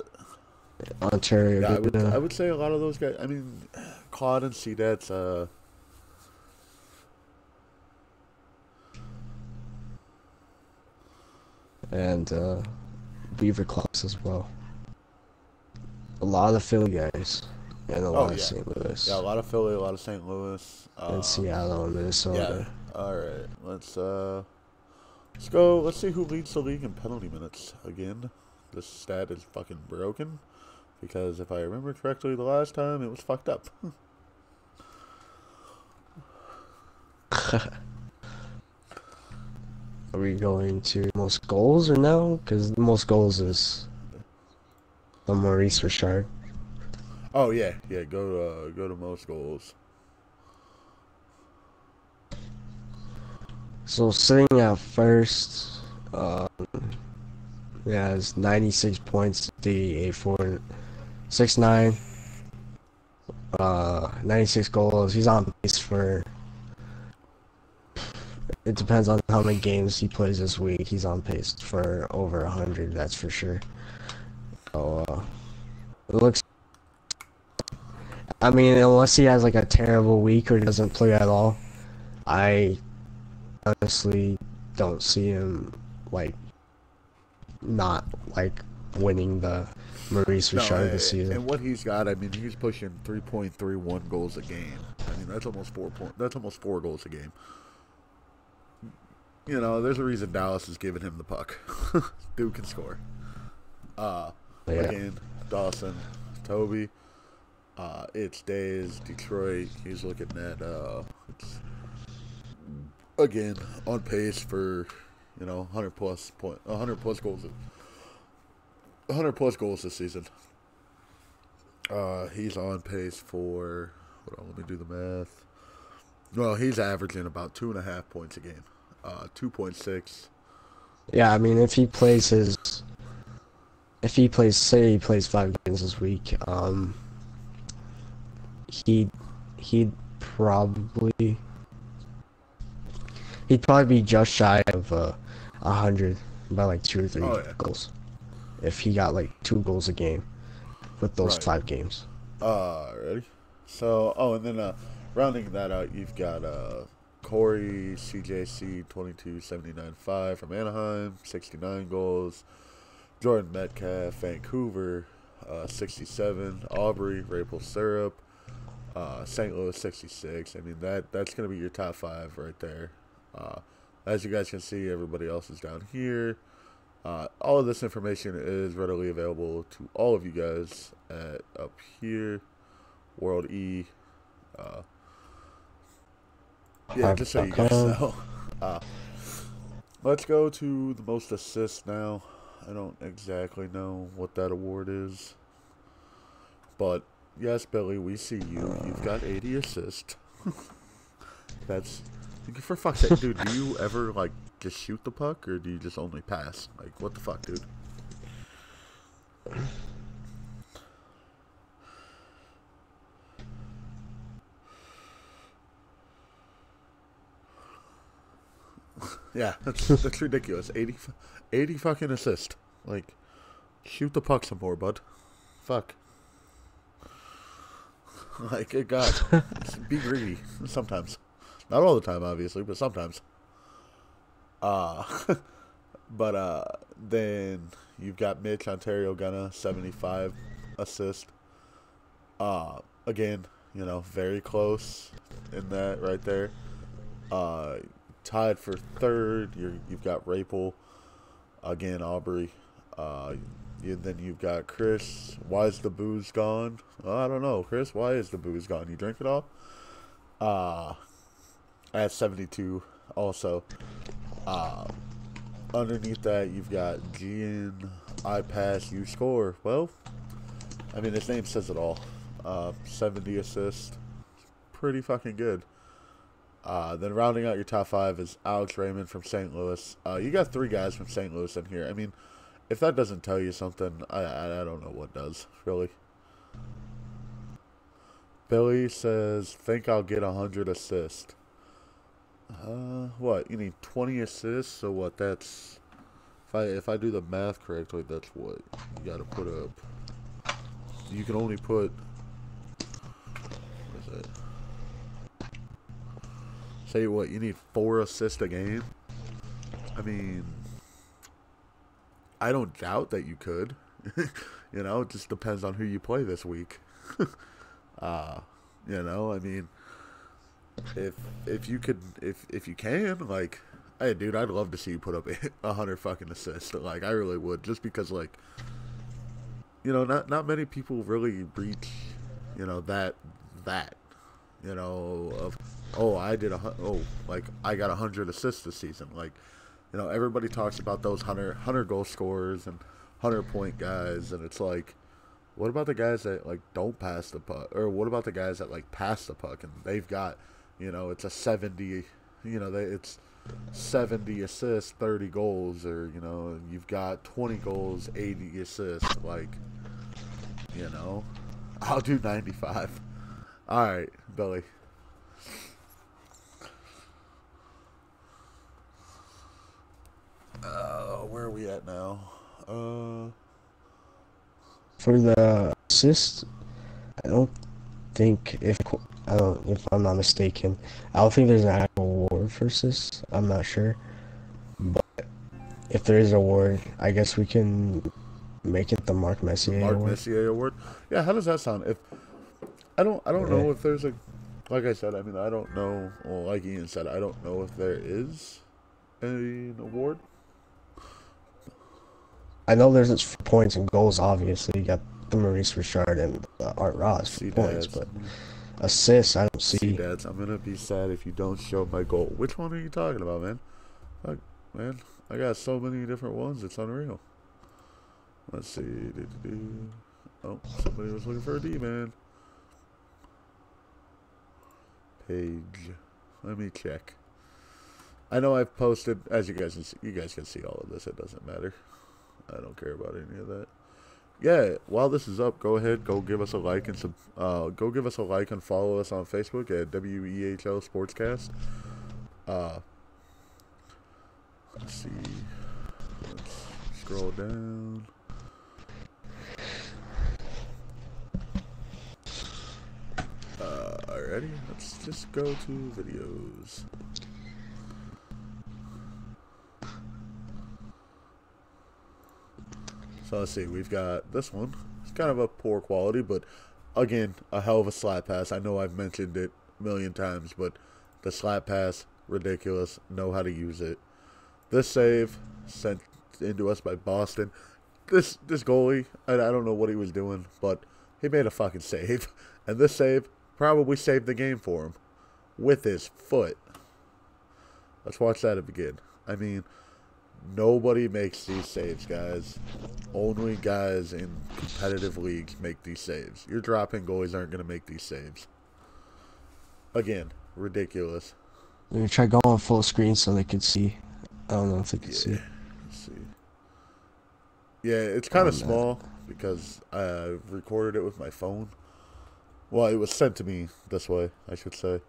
Ontario yeah, I Guna, would say a lot of those guys. I mean, Claude and C Dad's, and Beaver Clubs as well. A lot of Philly guys, and a oh lot of yeah, St. yeah, a Louis, lot of Philly, a lot of St. Louis. and Seattle and Yeah. Minnesota. All right, let's go. Let's see who leads the league in penalty minutes again. This stat is fucking broken because if I remember correctly, the last time it was fucked up. Are we going to most goals or no? Because most goals is the Maurice Richard. Oh yeah, yeah. Go to most goals. So sitting at first, he has 96 points, 88 for 6'9", 96 goals. He's on pace for. It depends on how many games he plays this week. He's on pace for over 100. That's for sure. So it looks. I mean, unless he has like a terrible week or doesn't play at all, I honestly don't see him like not like winning the Maurice No, Richard this season. and what he's got, I mean, he's pushing 3.31 goals a game. I mean, that's almost 4 point. That's almost 4 goals a game. You know, there's a reason Dallas is giving him the puck. Dude can score. Yeah. Again, Dawson, Toby. It's Days, Detroit. He's looking at again on pace for 100 plus point, 100 plus goals, 100 plus goals this season. He's on pace for. Hold on, let me do the math. Well, he's averaging about 2.5 points a game. 2.6. Yeah, I mean, if he plays, say he plays 5 games this week, he'd probably be just shy of 100 by like 2 or 3 goals if he got like 2 goals a game with those 5 games. Ready? So, and then rounding that out, you've got Corey CJC 22.79.5 from Anaheim, 69 goals. Jordan Metcalf, Vancouver, 67. Aubrey, Maple Syrup, St. Louis, 66. I mean, that's going to be your top 5 right there. As you guys can see, everybody else is down here. All of this information is readily available to all of you guys at up here, World E. Yeah, just so you guys know. Let's go to the most assists now. I don't exactly know what that award is. But, yes, Billy, we see you. You've got 80 assists. That's... For fuck's sake, dude, do you ever, like, just shoot the puck, or do you just only pass? Like, what the fuck, dude? Yeah, that's ridiculous. 80 fucking assists. Like, shoot the puck some more, bud. Fuck. Like, good God. Be greedy. Sometimes. Not all the time, obviously, but sometimes. But then you've got Mitch Ontario Gunna, 75 assists. Again, very close in that right there. Tied for third, you've got Rapel. Again, Aubrey. Then you've got Chris. Why is the booze gone? I don't know, Chris. Why is the booze gone? You drink it all? At 72 also. Underneath that, you've got Gian, I pass, you score. Well, I mean, his name says it all. 70 assists. Pretty fucking good. Then rounding out your top 5 is Alex Raymond from St. Louis. You got 3 guys from St. Louis in here. I mean, if that doesn't tell you something, I don't know what does, really. Billy says, think I'll get 100 assists. What? You need 20 assists? So what? That's... If I do the math correctly, that's what you gotta put up. You can only put... What is it? Say what? You need 4 assists a game? I mean... I don't doubt that you could. It just depends on who you play this week. I mean... If you can, like, hey, dude, I'd love to see you put up 100 fucking assists. Like, I really would, just because, like, not many people really reach, that. you know, of like I got 100 assists this season. Like, you know, everybody talks about those 100 goal scorers and 100-point guys, and it's like, what about the guys that like don't pass the puck, or what about the guys that like pass the puck and they've got, you know, it's a 70, you know, it's 70 assists, 30 goals, or you know, you've got 20 goals, 80 assists, like, you know, I'll do 95. All right, Billy. Where are we at now? For the assist, I don't think if I'm not mistaken, I don't think there's an actual award for assists. I'm not sure, but if there is an award, I guess we can make it the Mark Messier Mark Award. Messier Award. Yeah, how does that sound? If I don't know if there's a, like I said, I mean, I don't know. Well, like Ian said, I don't know if there is an award. I know there's for points and goals. Obviously, you got the Maurice Richard and Art Ross for points, but assists, I don't see. Dads, I'm gonna be sad if you don't show my goal. Which one are you talking about, man? Man, I got so many different ones. It's unreal. Let's see. Oh, somebody was looking for a D-man. Page. Let me check. I know I've posted, as you guys can see all of this. It doesn't matter. I don't care about any of that. Yeah, while this is up, go ahead, go give us a like and follow us on Facebook at WEHL Sports Cast. Let's see. Let's scroll down. Alrighty, let's just go to videos. So let's see, we've got this one. It's kind of a poor quality, but again, a hell of a slap pass. I know I've mentioned it a million times, but the slap pass, ridiculous. Know how to use it. This save, sent into us by Boston. This goalie, I don't know what he was doing, but he made a fucking save. And this save probably saved the game for him with his foot. Let's watch that again. I mean, nobody makes these saves, guys. Only guys in competitive leagues make these saves. Your drop-in goalies aren't going to make these saves. Again, ridiculous. I'm going to try going full screen so they can see. I don't know if they can see. Let's see. Yeah, it's kind of small because I recorded it with my phone. Well, it was sent to me this way, I should say.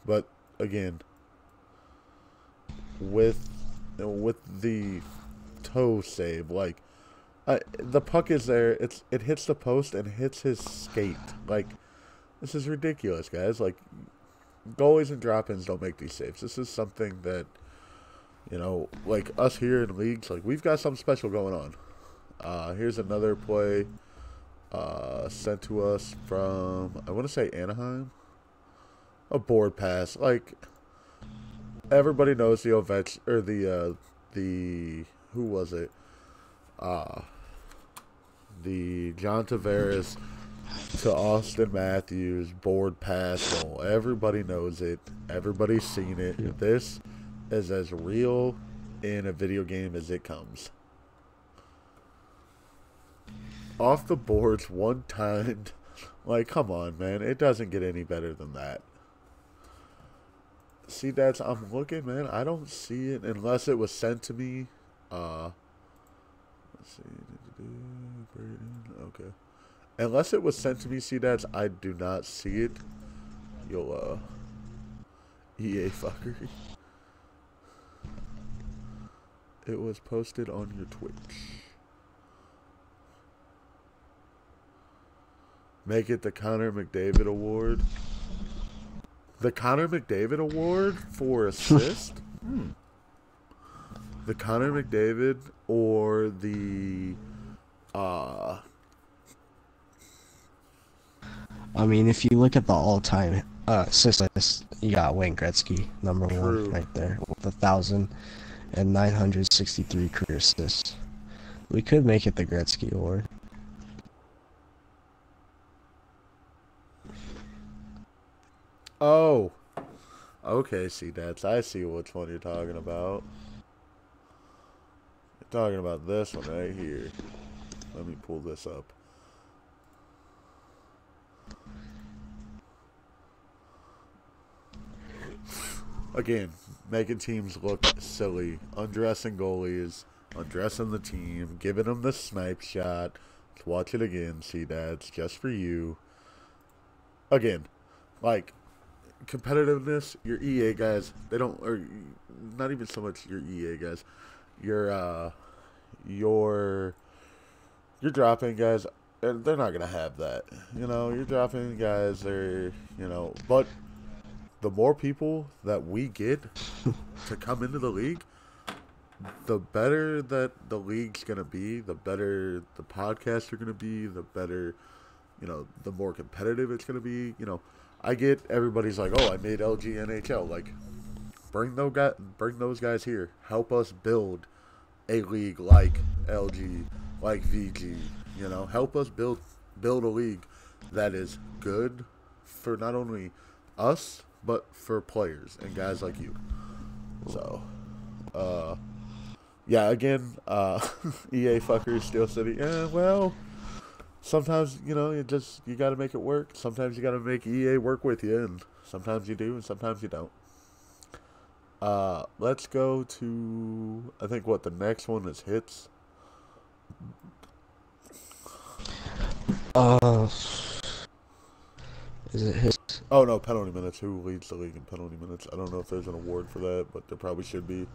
But again, with the toe save, like the puck is there, it hits the post and hits his skate. Like, this is ridiculous, guys. Like, goalies and drop-ins don't make these saves. This is something that, you know, like us here in leagues, like we've got something special going on. Here's another play sent to us from, I want to say Anaheim. A board pass. Like, everybody knows the Ovechkin, or the who was it? The John Tavares to Austin Matthews board pass goal. Everybody knows it. Everybody's seen it. Yeah. This is as real in a video game as it comes. Off the boards, one timed. Like, come on, man. It doesn't get any better than that. See, that's, I'm looking, man. I don't see it unless it was sent to me. Let's see. Okay. Unless it was sent to me, see, that's, I do not see it. You'll, EA fuckery. It was posted on your Twitch. Make it the Connor McDavid Award. The Connor McDavid Award for assist? The Connor McDavid or the I mean, if you look at the all-time assist list, you got Wayne Gretzky, number one, right there, with 1,963 career assists. We could make it the Gretzky Award. Oh, okay, see, Dad. I see which one you're talking about. You're talking about this one right here. Let me pull this up. Again, making teams look silly, undressing goalies, undressing the team, giving them the snipe shot. Let's watch it again, see, Dads, just for you. Again, like, competitiveness, your EA guys, they don't, or not even so much your EA guys, your, your, your dropping guys, they're not going to have that. You know, your dropping guys, but the more people that we get to come into the league, the better that the league's going to be, the better the podcasts are going to be, the better, the more competitive it's going to be. I get everybody's like, oh, I made LG NHL. Like, bring those guys here. Help us build a league like LG, like VG. Help us build a league that is good for not only us but for players and guys like you. So, yeah, again, EA fuckers, Steel City. Yeah, well, sometimes, you got to make it work. Sometimes you got to make EA work with you, and sometimes you do, and sometimes you don't. Let's go to, I think, the next one is hits. Is it his? Oh, no, penalty minutes. Who leads the league in penalty minutes? I don't know if there's an award for that, but there probably should be.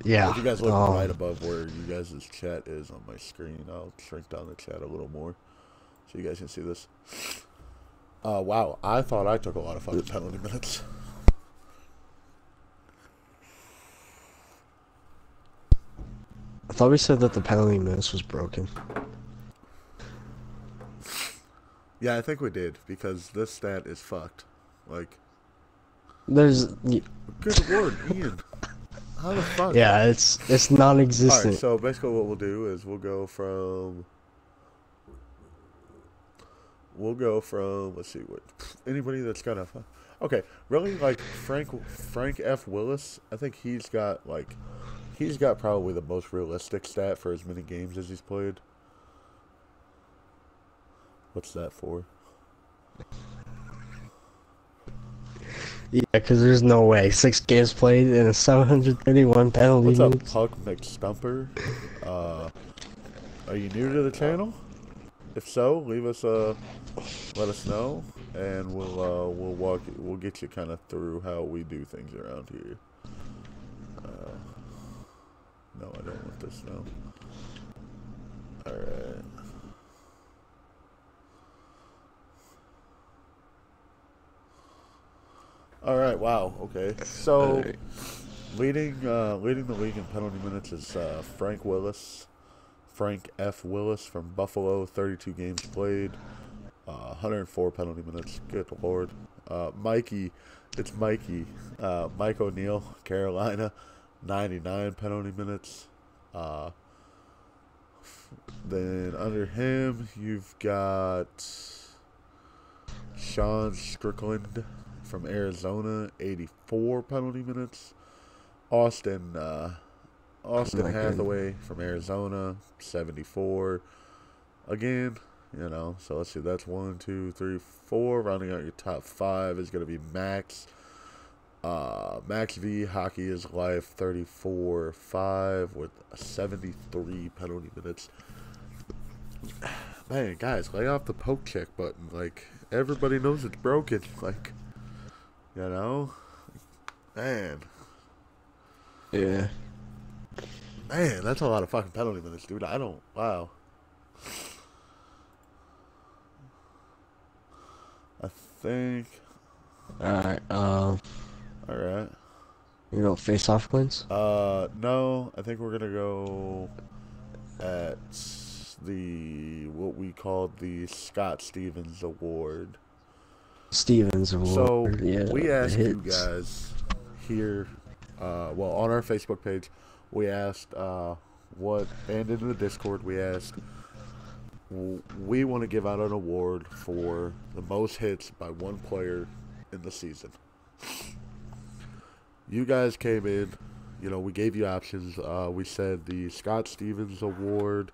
Yeah. If you guys look right above where you guys' chat is on my screen, I'll shrink down the chat a little more so you guys can see this. Wow, I thought I took a lot of fucking penalty minutes. I thought we said that the penalty minutes was broken. Yeah, I think we did, because this stat is fucked. Like, there's... Good lord, Ian. How the fuck? Yeah, it's non-existent. Alright, so basically what we'll do is we'll go from, let's see, anybody that's got a, okay, really, like, Frank F. Willis, I think he's got probably the most realistic stat for as many games as he's played. What's that for? Yeah, because there's no way. 6 games played and a 731 penalty What's minutes. up, Puck McStumper? Are you new to the channel? If so, leave us let us know, and we'll get you kind of through how we do things around here. No, I don't want this now. Alright. Alright, wow, okay. So, leading the league in penalty minutes is Frank F. Willis from Buffalo, 32 games played, 104 penalty minutes, good lord. Mikey Mike O'Neill, Carolina, 99 penalty minutes. Then under him, you've got Sean Strickland from Arizona, 84 penalty minutes. Austin Hathaway from Arizona, 74. Again, so let's see, that's 1, 2, 3, 4. Rounding out your top 5 is going to be Max. Max V, Hockey is Life, 34-5 with 73 penalty minutes. Man, guys, lay off the poke check button. Like, everybody knows it's broken. Like, man. Yeah. Man, that's a lot of fucking penalty minutes, dude. Wow. I think. Alright, Alright. face-off wins? No. I think we're gonna go at what we call the Scott Stevens Award. Stevens Award. So, yeah, we asked you guys here, on our Facebook page, we asked and in the Discord we asked, we want to give out an award for the most hits by one player in the season. You guys came in, we gave you options. We said the Scott Stevens Award.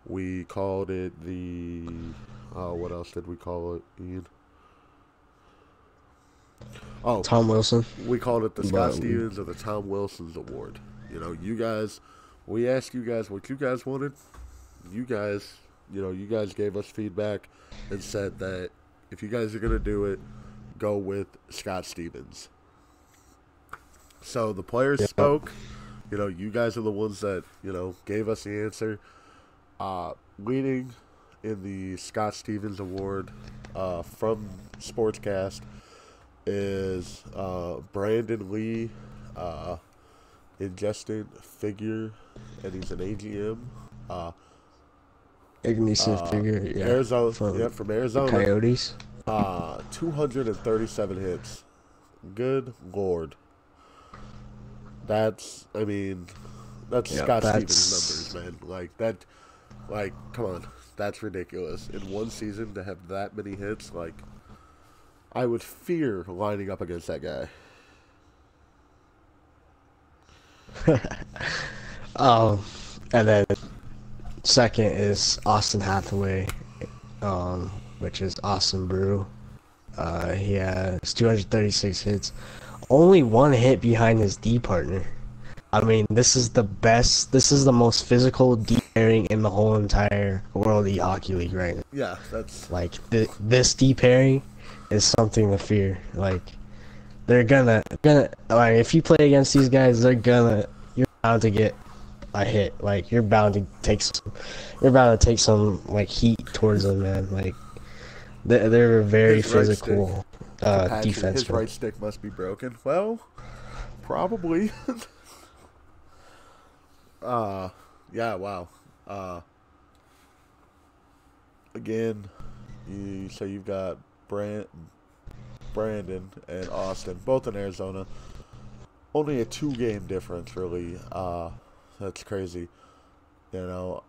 We called it the, what else did we call it, Ian? Oh, Tom Wilson. We called it the Scott Stevens or the Tom Wilson's Award. We asked you guys what you guys wanted. You guys gave us feedback and said that if you guys are going to do it, go with Scott Stevens. So the players spoke. You guys are the ones that, gave us the answer. Leading in the Scott Stevens Award from Sportscast is Brandon Lee, ingested figure, and he's an AGM. Ignition figure, yeah. Arizona, from Arizona. Coyotes. 237 hits. Good Lord. That's Scott Stevens numbers, man. Come on. That's ridiculous. In one season to have that many hits, I would fear lining up against that guy. And then second is Austin Hathaway, which is Austin Brew. He has 236 hits, only one hit behind his D partner. I mean, this is the most physical D pairing in the whole entire World E-Hockey League right now. Yeah, that's this D pairing is something to fear. They're gonna if you play against these guys, you're bound to get a hit. You're bound to take some heat towards them, man. They're very physical defensemen. His right stick must be broken. Well, probably. Yeah, wow. Again, you've got Brandon and Austin, both in Arizona. Only a 2-game difference, really. That's crazy. They're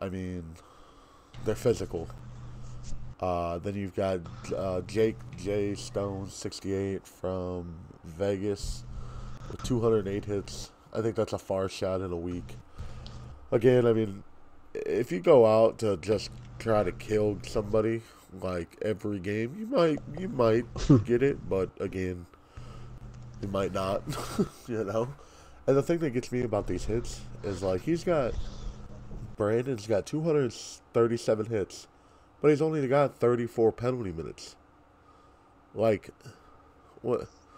physical. Then you've got Jake J. Stone, 68, from Vegas, with 208 hits. I think that's a far shot in a week. Again, if you go out to just try to kill somebody every game, you might get it, but again, you might not. And the thing that gets me about these hits is Brandon's got 237 hits, but he's only got 34 penalty minutes. What?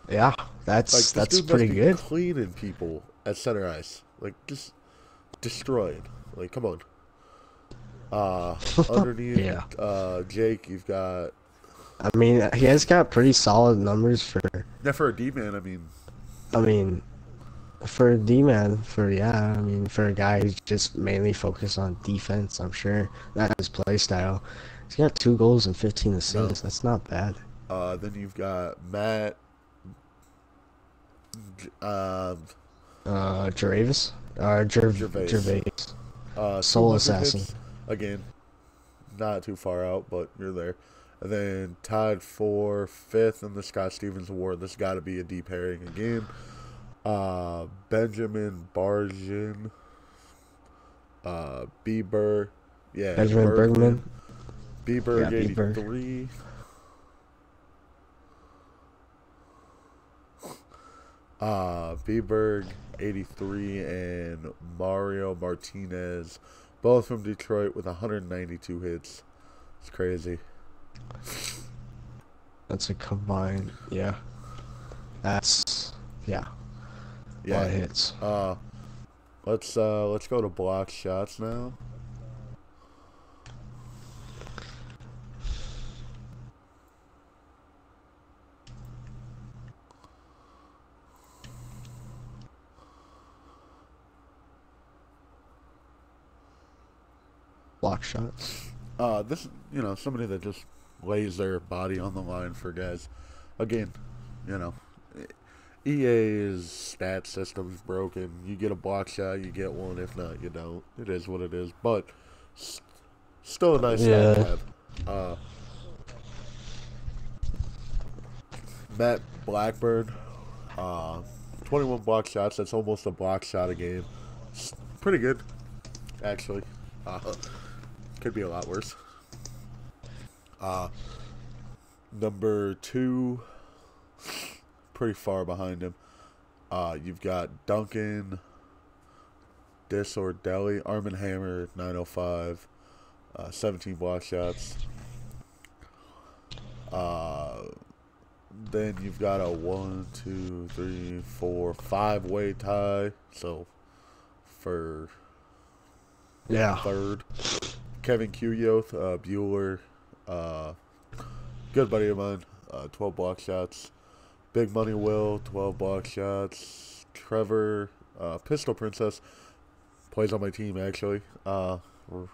Yeah, that's pretty good. Cleaning people at center ice, just destroying. Come on. Underneath, Jake, you've got. He has got pretty solid numbers for. Yeah, for a D-man, for a D-man, for a guy who's just mainly focused on defense, I'm sure that's his play style. He's got 2 goals and 15 assists. No. That's not bad. Then you've got Matt. Gervais. Gervais. Soul Assassin. Hits. Again, not too far out, but you're there. And then tied for 5th in the Scott Stevens Award. This got to be a D pairing again. Benjamin Bargin. Bieber. Yeah. Benjamin Bergman. Bieber, 83. Bieberg, 83, and Mario Martinez, both from Detroit, with 192 hits. It's crazy. That's a combined, yeah. That's a lot of hits. Let's go to block shots now. Block shots. This, somebody that just lays their body on the line for guys. Again, EA's stat system's broken. You get a block shot, you get one. If not, you don't. It is what it is. But still a nice stat to Yeah. have. Matt Blackburn, 21 block shots. That's almost a block shot a game. It's pretty good, actually. Could be a lot worse. Number 2, pretty far behind him. You've got Duncan Disordelli, Arm and Hammer, 905, 17 block shots. Then you've got a 1, 2, 3, 4, 5-way tie. So for third, Kevin Kuyoth, Bueller, good buddy of mine, 12 block shots. Big Money Will, 12 block shots. Trevor, Pistol Princess, plays on my team actually. We're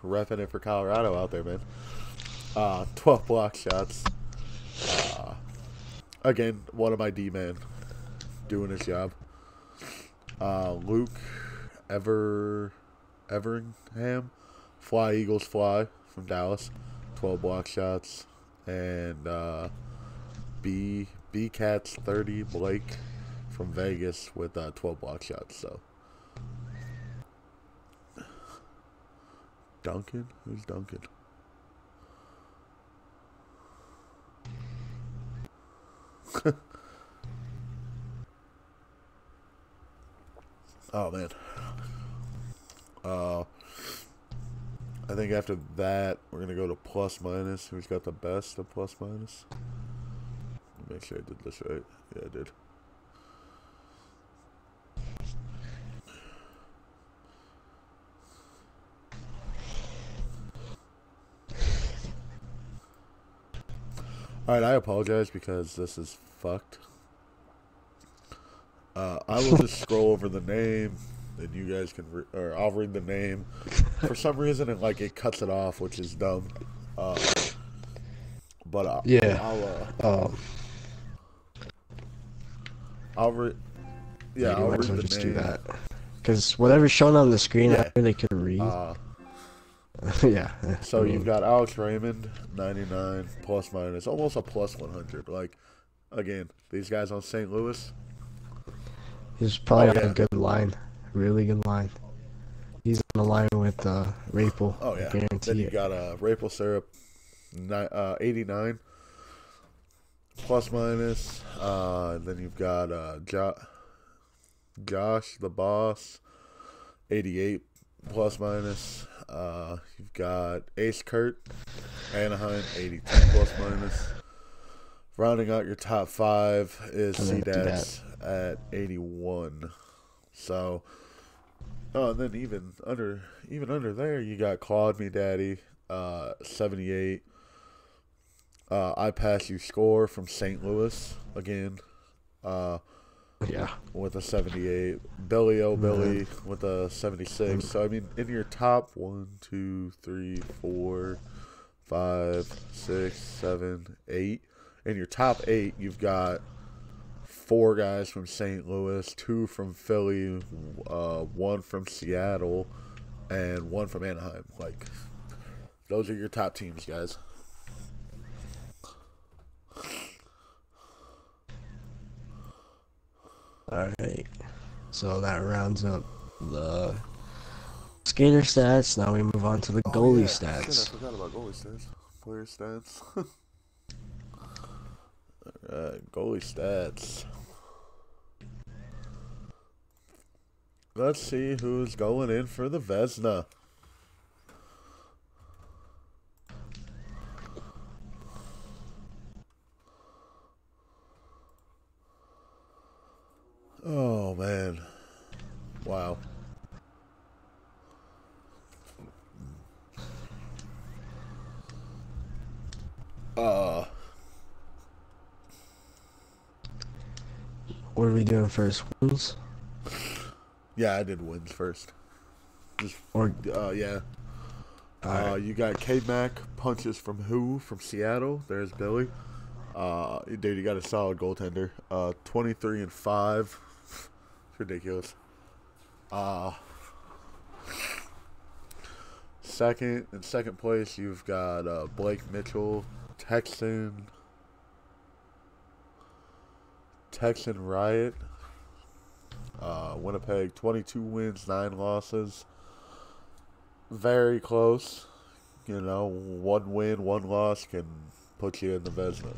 repping it for Colorado out there, man. 12 block shots. Again, one of my D-men doing his job. Luke Everingham, Fly Eagles Fly from Dallas, 12 block shots. And B Cats 30, Blake from Vegas with 12 block shots. So Duncan? Who's Duncan? Oh man. I think after that we're gonna go to plus minus. Who's got the best of plus minus? Make sure I did this right. Yeah, I did. Alright, I apologize because this is fucked. I will just scroll over the name, and you guys can, or I'll read the name. For some reason, it cuts it off, which is dumb. But I'll read. Yeah, I'll read the just name. do that. Because whatever's shown on the screen, I really could read. Yeah. So you've got Alex Raymond, 99, plus minus, almost a plus 100. Again, these guys on St. Louis. He's probably on a good line. Really good line. He's on the line with Rapel. Oh, yeah. Guarantee Then you got Rapel Syrup, 89, plus minus. Then you've got Josh the Boss, 88, plus minus. You've got Ace Kurt, Anaheim, 82, plus minus. Rounding out your top 5 is C-Dax at 81. So, and then even under there, you got Claude Me Daddy, 78. I Pass You Score from St. Louis again. With a 78. Billy O Billy with a 76. So I mean, in your top 1, 2, 3, 4, 5, 6, 7, 8. In your top 8, you've got 4 guys from St. Louis, 2 from Philly, 1 from Seattle, and 1 from Anaheim. Those are your top teams, guys. Alright. So that rounds up the skater stats. Now we move on to the goalie stats. Shit, I forgot about goalie stats. Player stats. Alright, goalie stats. Let's see who's going in for the Vezina. Oh, man. Wow. What are we doing first? Wins? Yeah, I did wins first. Yeah. Right. You got K-Mac, Punches from Who from Seattle. There's Billy. Dude, you got a solid goaltender. 23-5. It's ridiculous. In second place, you've got Blake Mitchell, Texan Riot. Winnipeg, 22 wins, 9 losses. Very close. You know, 1 win, 1 loss can put you in the Vezina.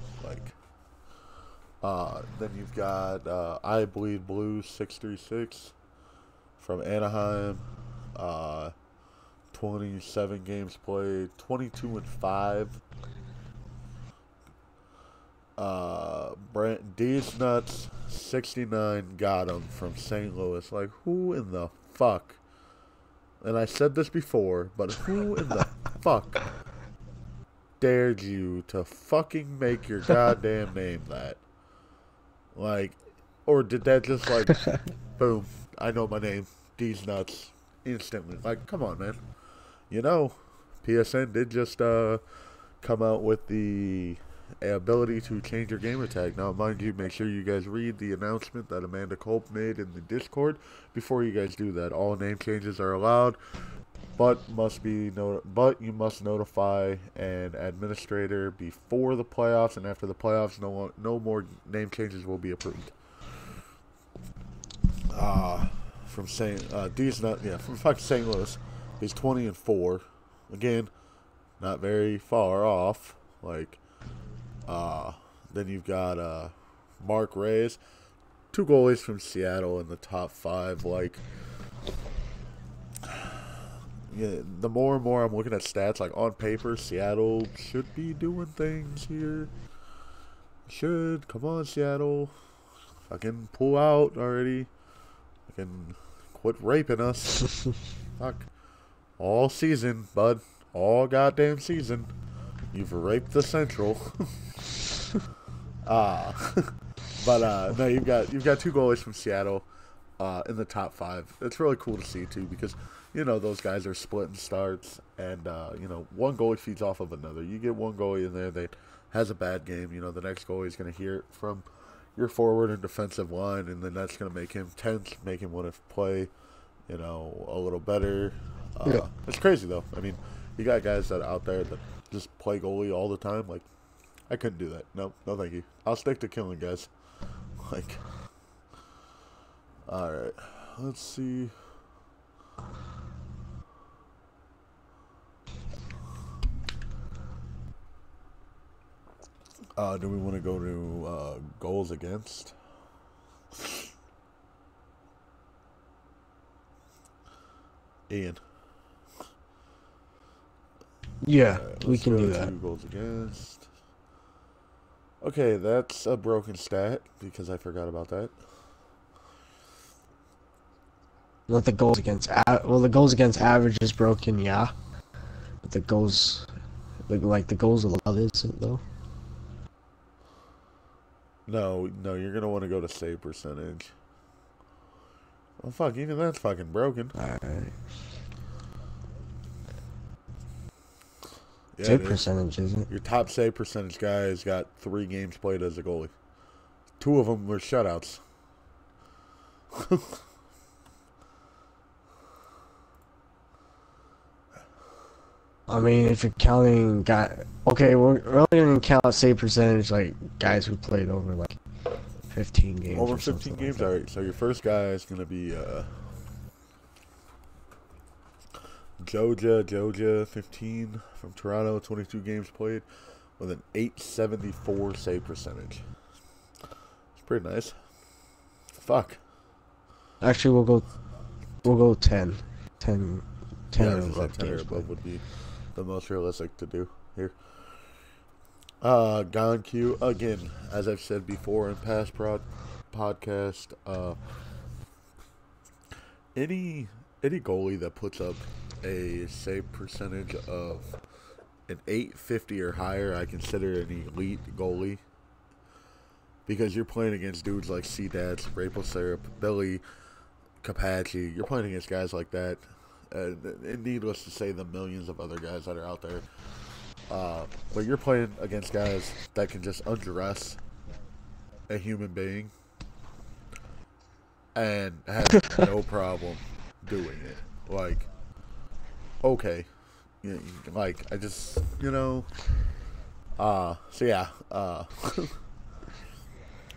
Then you've got I Bleed Blue 636 from Anaheim. 27 games played, 22-5. Brent D's Nuts 69 got him from St. Louis. Like, who in the fuck? And I said this before, but who in the fuck dared you to fucking make your goddamn name that? Like, or did that just like, boom, I know my name, D's Nuts, instantly. Like, come on, man. You know, PSN did just come out with the ability to change your gamer tag. Now, mind you, make sure you guys read the announcement that Amanda Culp made in the Discord before you guys do that. All name changes are allowed, but you must notify an administrator before the playoffs, and after the playoffs, no more name changes will be approved. From fucking St. Louis, he's 20-4. Again, not very far off. Then you've got Mark Reyes, 2 goalies from Seattle in the top 5. The more and more I'm looking at stats, like on paper, Seattle should be doing things here. Come on, Seattle, fucking pull out already. Fucking quit raping us. Fuck, all season, bud, all goddamn season. You've raped the Central. No, you've got 2 goalies from Seattle in the top 5. It's really cool to see too, because you know those guys are splitting starts, and you know, one goalie feeds off of another. You get one goalie in there that has a bad game, you know, the next goalie is going to hear it from your forward and defensive line, and then that's going to make him tense, make him want to play, you know, a little better. It's crazy though. I mean, you got guys that are out there that just play goalie all the time. Like, I couldn't do that. No, thank you. I'll stick to killing guys. Alright. Let's see. Do we want to go to goals against? Ian. Yeah, we can do that. 2 goals against. Okay, that's a broken stat because I forgot about that. Not the goals against. Well, the goals against average is broken, yeah. But the goals, like the goals allowed, isn't though. No, you're gonna want to go to save percentage. Oh fuck, even that's fucking broken. Alright. Yeah, Save percentage, isn't it? Your top save percentage guy has got 3 games played as a goalie. 2 of them were shutouts. I mean, if you're counting okay, we're only gonna count save percentage like guys who played over like 15 games. Over 15 games, alright. So your first guy is gonna be Joja 15 from Toronto, 22 games played with an .874 save percentage. It's pretty nice. Fuck. Actually, we'll go 10. 10 Yeah, or above 10 or games above played. would be the most realistic to do here. Gone Q, again, as I've said before in past podcast, any goalie that puts up a save percentage of an .850 or higher, I consider an elite goalie. Because you're playing against dudes like C-Dats, Maple Syrup, Billy, Capacci. You're playing against guys like that. And needless to say, the millions of other guys that are out there. But you're playing against guys that can just undress a human being and have no problem doing it. Like, okay, like I just, so yeah,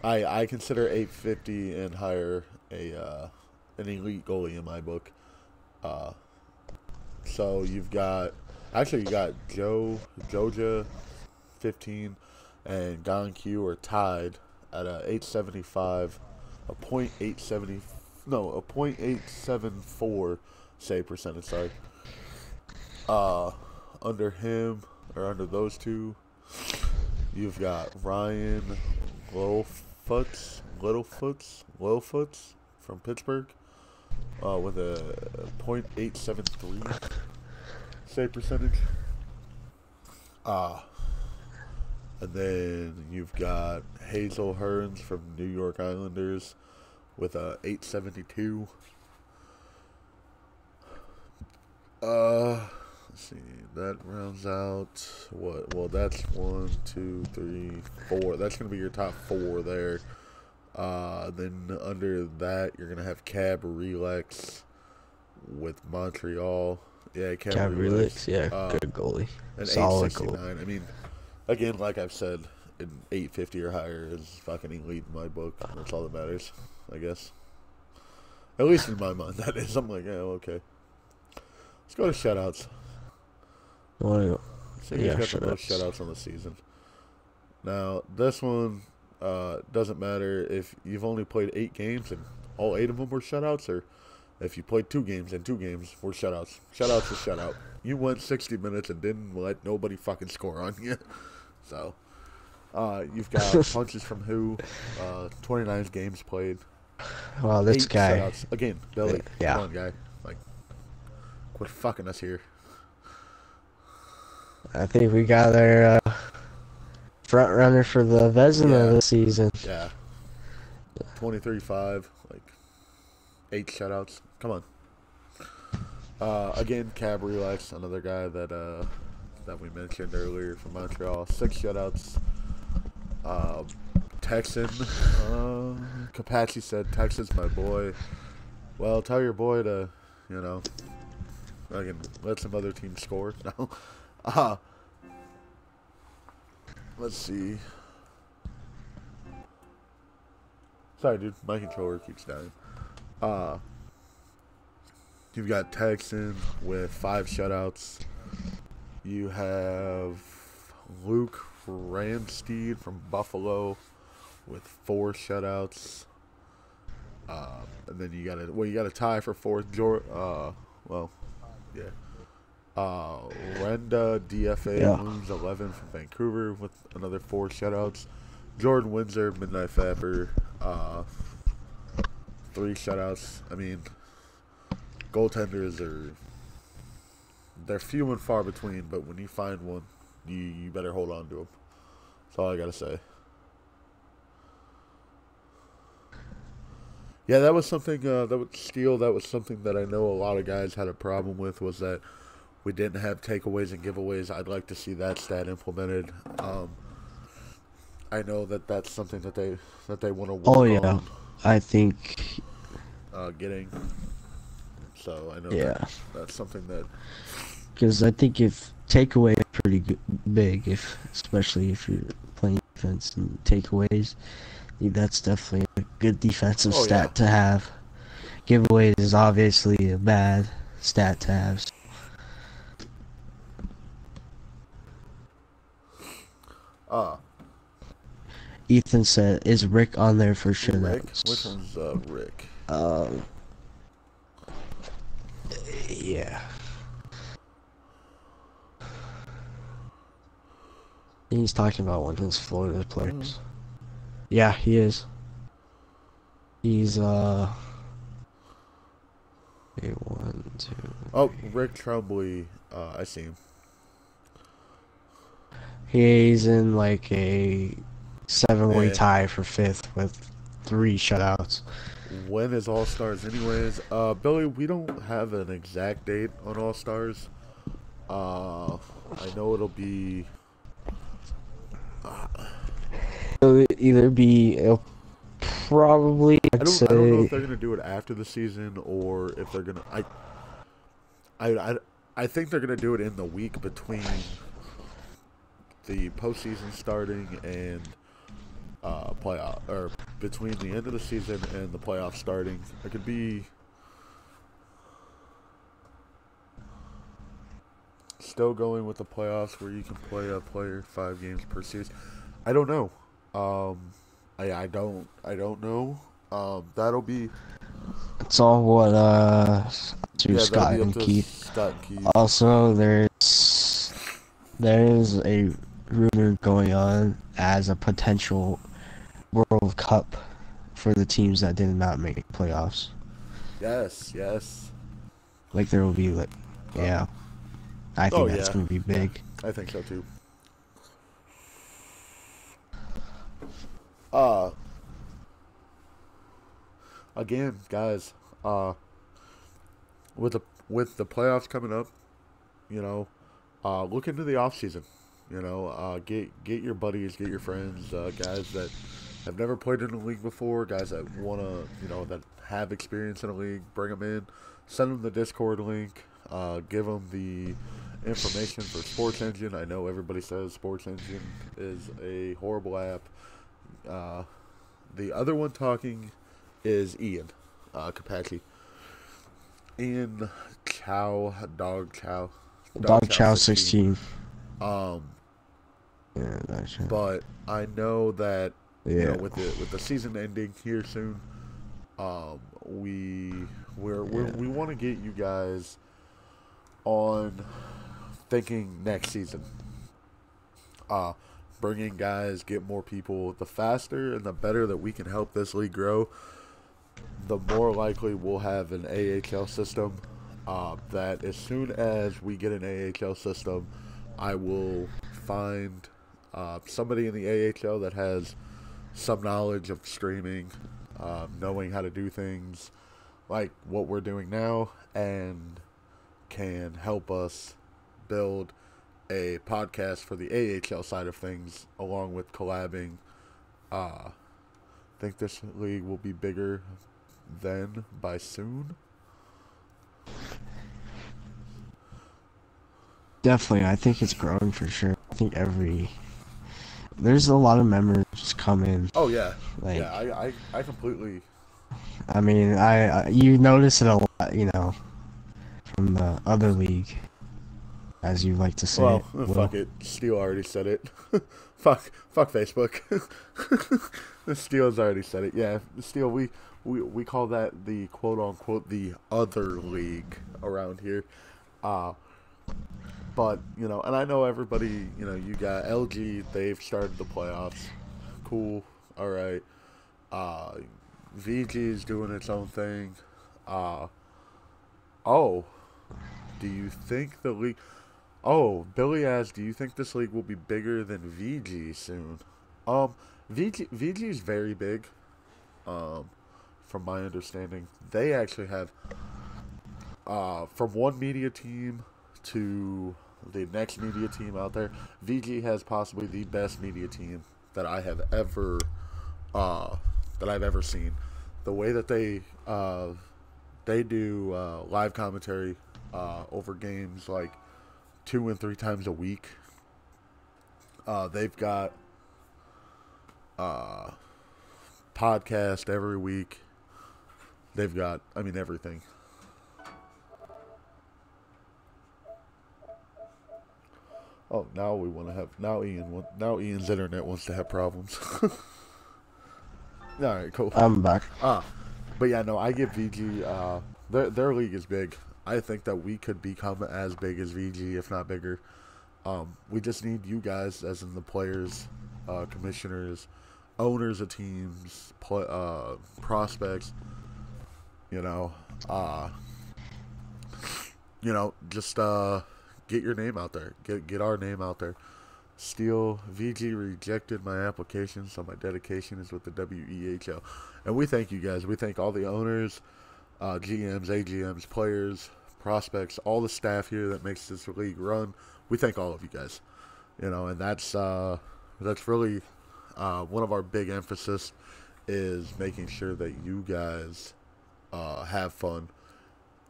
I consider 850 and higher an elite goalie in my book. So you got Joja 15 and Gonq are tied at a 875, a .874 save percentage. Sorry. Under him or under those two, you've got Ryan Littlefoots from Pittsburgh with a .873 save percentage. And then you've got Hazel Hearns from New York Islanders with a 872. Let's see. That rounds out what? Well, that's 1, 2, 3, 4. That's gonna be your top 4 there. Then under that, you're gonna have Cab Relax with Montreal. Yeah, Cab Relax, yeah, good goalie. An Solid 869. goal. I mean, again, like I've said, an 850 or higher is fucking elite in my book. That's all that matters, I guess. At least in my mind, that is. I'm like, yeah, okay. Let's go to shutouts. Yeah, Got the most shutouts on the season. Now, this one doesn't matter if you've only played 8 games and all 8 of them were shutouts, or if you played 2 games and 2 games were shutouts. Shutouts are shutout. You went 60 minutes and didn't let nobody fucking score on you. So, you've got Punches from Who, 29 games played. Well, this 8 guy. shutouts. Again, Billy, yeah. Come on, guy. Like, quit fucking us here. I think we got our front runner for the Vezina this season. Yeah. 20-35, like 8 shutouts. Come on. Again, Cab Relax, another guy that we mentioned earlier from Montreal. 6 shutouts. Texan. Capacci said, Texan's my boy. Well, tell your boy to, I can let some other teams score. No. Let's see. Sorry, dude. My controller keeps dying. You've got Texan with 5 shutouts. You have Luke Ramsteed from Buffalo with 4 shutouts. And then you got a tie for 4th. Renda DFA moves 11 from Vancouver with another 4 shutouts. Jordan Windsor, Midnight Fapper, 3 shutouts. I mean, goaltenders they're few and far between, but when you find one, you better hold on to them. That's all I gotta say. Yeah, that was something. That was something that I know a lot of guys had a problem with. Was that we didn't have takeaways and giveaways. I'd like to see that stat implemented. I know that's something that they want to work on. I think getting. So I know that's something that. Because I think if takeaway is pretty big, especially if you're playing defense and takeaways, I think that's definitely a good defensive stat to have. Giveaways is obviously a bad stat to have. Ethan said, "Is Rick on there for sure?" Rick? Which one's Rick? Yeah. He's talking about one of his Florida players. Yeah, he is. He's wait, 1, 2. Oh, Rick Trombley. I see him. He's in like a 7-way tie for 5th with 3 shutouts. When is All-Stars anyways? Billy, we don't have an exact date on All-Stars. I know it'll be. It'll probably, I'd I don't know if say, they're gonna do it after the season or if they're gonna. I, I, I think they're gonna do it in the week between the postseason starting and playoff, or between the end of the season and the playoffs starting. It could be still going with the playoffs where you can play a player 5 games per season. I don't know. I don't know. That'll be it's all what, to yeah, that'll Scott be up and to Keith. Scott and Keith. Also, there's a rumor going on as a potential World Cup for the teams that did not make playoffs. Yes, yes. Like there will be Uh, yeah, I oh think that's yeah, gonna be yeah. big. I think so too. Uh, Again, guys. With the playoffs coming up, you know, look into the off season. You know, get your buddies, get your friends, guys that have never played in a league before, guys that wanna, that have experience in a league. Bring them in, send them the Discord link, give them the information for Sports Engine. I know everybody says Sports Engine is a horrible app. The other one talking is Ian Capaci. Ian Dog Chow 16. Um, Yeah, that's right. but I know that Yeah. with the season ending here soon, we we want to get you guys on thinking next season. Bringing guys, get more people. The faster and the better that we can help this league grow, the more likely we'll have an AHL system. That as soon as we get an AHL system, I will find somebody in the AHL that has some knowledge of streaming, knowing how to do things like what we're doing now, and can help us build a podcast for the AHL side of things, along with collabing. I think this league will be bigger than by soon. Definitely, I think it's growing for sure. I think there's a lot of members coming. Oh yeah, Like, yeah. I completely. I mean, you notice it a lot, from the other league, as you like to say Well, it. Will. fuck it. Steel already said it. fuck Facebook. Steel's already said it. Yeah, Steel. We call that the quote unquote the other league around here. But and I know everybody. You got LG. They've started the playoffs. Cool. All right. VG is doing its own thing. Oh, do you think the league? Oh, Billy asked, do you think this league will be bigger than VG soon? VG is very big. From my understanding, they actually have from one media team to the next media team out there. VG has possibly the best media team that I have ever seen. The way that they do live commentary over games like 2 and 3 times a week. They've got podcast every week. They've got, everything. Oh, now we want to have now Ian's internet wants to have problems. All right, cool. I'm back. But yeah, no, I give VG. Their league is big. I think that we could become as big as VG, if not bigger. We just need you guys, as in the players, commissioners, owners of teams, prospects. Just get your name out there. Get our name out there. Steel VG rejected my application, so my dedication is with the WEHL. And we thank you guys. We thank all the owners, GMs, AGMs, players, prospects, all the staff here that makes this league run. We thank all of you guys. And that's really one of our big emphasis is making sure that you guys have fun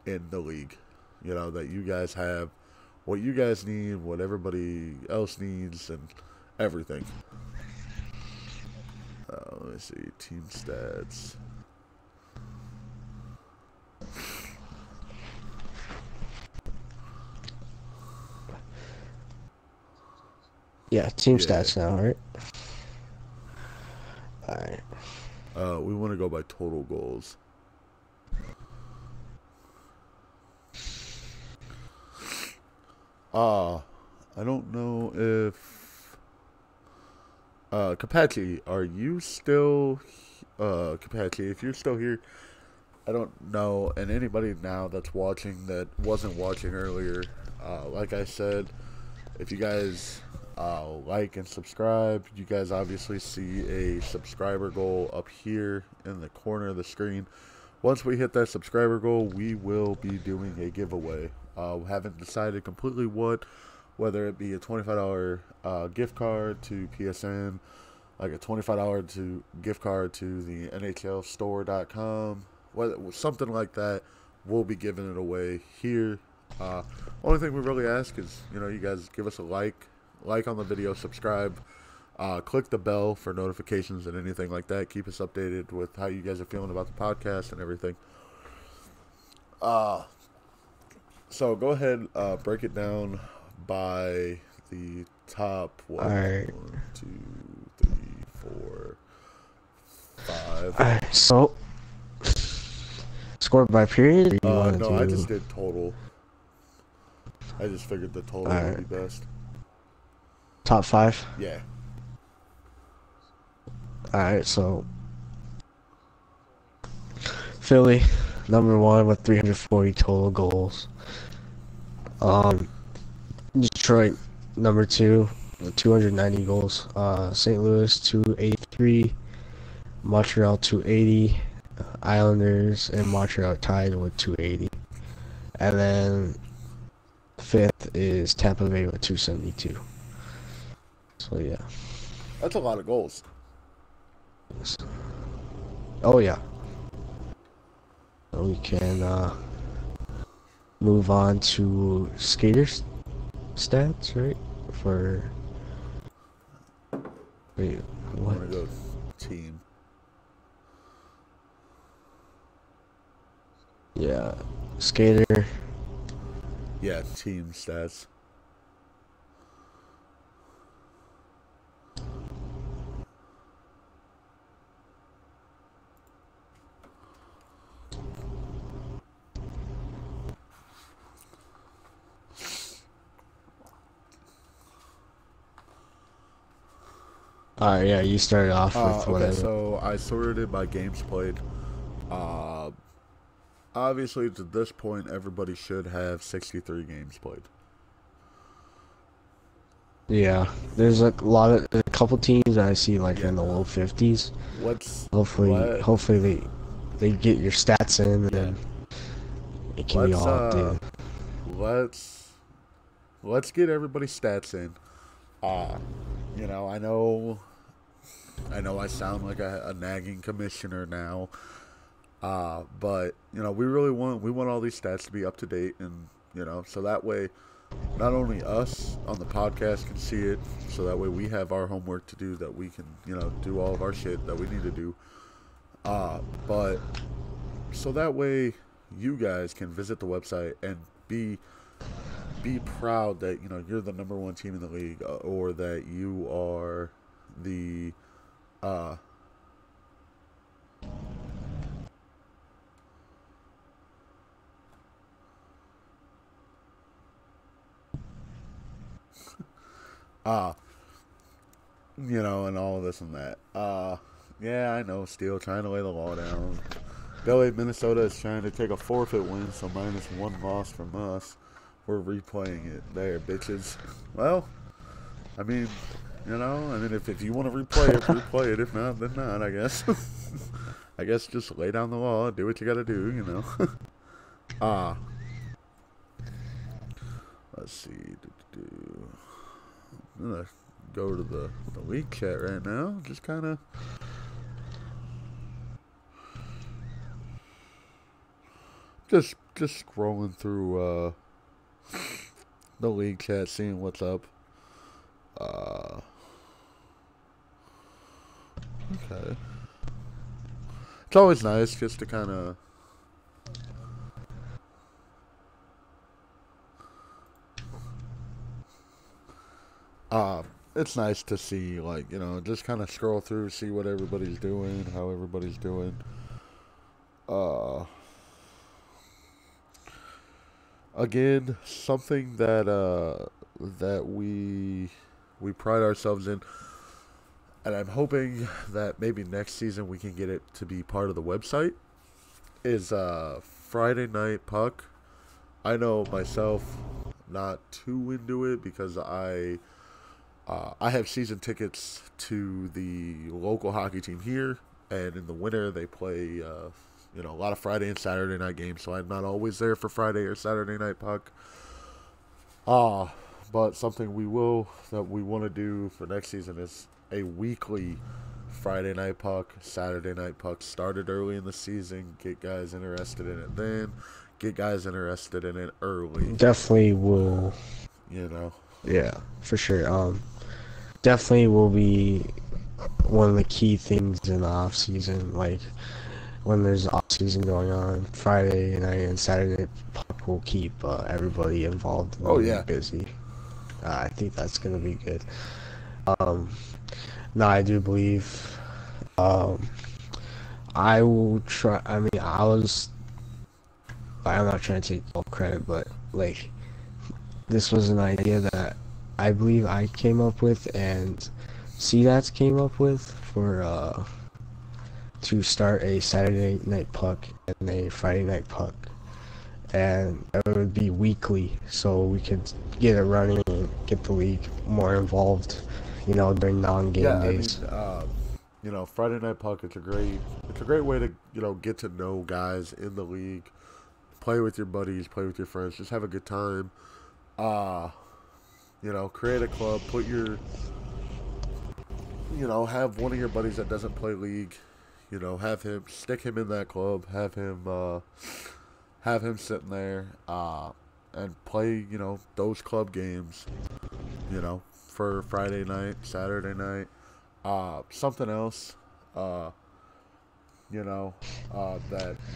in the league. That you guys have what you guys need, what everybody else needs, and everything. Let me see. Team stats. Yeah, team stats now, right? Alright. We want to go by total goals. I don't know if Kapachi, are you still Kapachi, if you're still here, I don't know, and anybody now that's watching that wasn't watching earlier, like I said, if you guys like and subscribe, you guys obviously see a subscriber goal up here in the corner of the screen. Once we hit that subscriber goal, we will be doing a giveaway. We haven't decided completely what, whether it be a $25 gift card to PSN, like a $25 gift card to the NHLstore.com, something like that. We'll be giving it away here. Only thing we really ask is, you guys give us a like on the video, subscribe, click the bell for notifications and anything like that. Keep us updated with how you guys are feeling about the podcast and everything. So go ahead, break it down by the top. What? Alright. 1, 2, 3, 4, 5. Alright, so scored by period? No, I just did total. I just figured the total would be best. Top 5? Yeah. Alright, so Philly, number 1 with 340 total goals. Detroit, number 2 with 290 goals. St. Louis, 283. Montreal, 280. Islanders and Montreal tied with 280. And then 5th is Tampa Bay with 272. So, yeah. That's a lot of goals. Oh, yeah. So we can move on to skaters stats, right? Wait, what? I'm gonna go team. Yeah, skater. Yeah, team stats. Alright, yeah, you started off with whatever. Okay, so I sorted it by games played. Obviously, to this point, everybody should have 63 games played. Yeah, there's a couple teams that I see in the low 50s. Hopefully they get your stats in, and then it can be all updated. Let's get everybody's stats in. I know I sound like a nagging commissioner now. But we want all these stats to be up to date, and so that way not only us on the podcast can see it, so that way we have our homework to do, that we can do all of our shit that we need to do, but so that way you guys can visit the website and be proud that you're the number 1 team in the league, or that you are the and all of this and that. Yeah, I know, still trying to lay the law down. Billy, Minnesota is trying to take a forfeit win, so -1 loss from us. We're replaying it there, bitches. Well, I mean, if you want to replay it. If not, then not, I guess. I guess just lay down the law, do what you gotta do, Let's see. I'm gonna go to the league chat right now. Just kind of. Just scrolling through the league chat, seeing what's up. Okay. It's always nice just to kind of. It's nice to see, like, just kind of scroll through, see what everybody's doing, how everybody's doing. Uh, Again, something that we pride ourselves in, and I'm hoping that maybe next season we can get it to be part of the website, is Friday Night Puck. I know myself not too into it because I have season tickets to the local hockey team here, and in the winter they play a lot of Friday and Saturday night games, so I'm not always there for Friday or Saturday night puck. But something that we want to do for next season is a weekly Friday night puck, Saturday night puck started early in the season, get guys interested in it then, get guys interested in it early. Definitely will. Yeah, for sure. Definitely will be one of the key things in the off season, like when there's off season going on. Friday night and Saturday puck will keep everybody involved and busy. I think that's gonna be good. No, I do believe. I will try. I mean, I'm not trying to take all credit, but like, this was an idea that I believe I came up with, and CDATS came up with for to start a Saturday night puck and a Friday night puck, and it would be weekly, so we could get it running and get the league more involved, during non-game days. I mean, Friday night puck. It's a great way to get to know guys in the league, play with your buddies, play with your friends, just have a good time. Create a club, have one of your buddies that doesn't play league, stick him in that club, have him sitting there, and play, those club games, for Friday night, Saturday night. Something else, that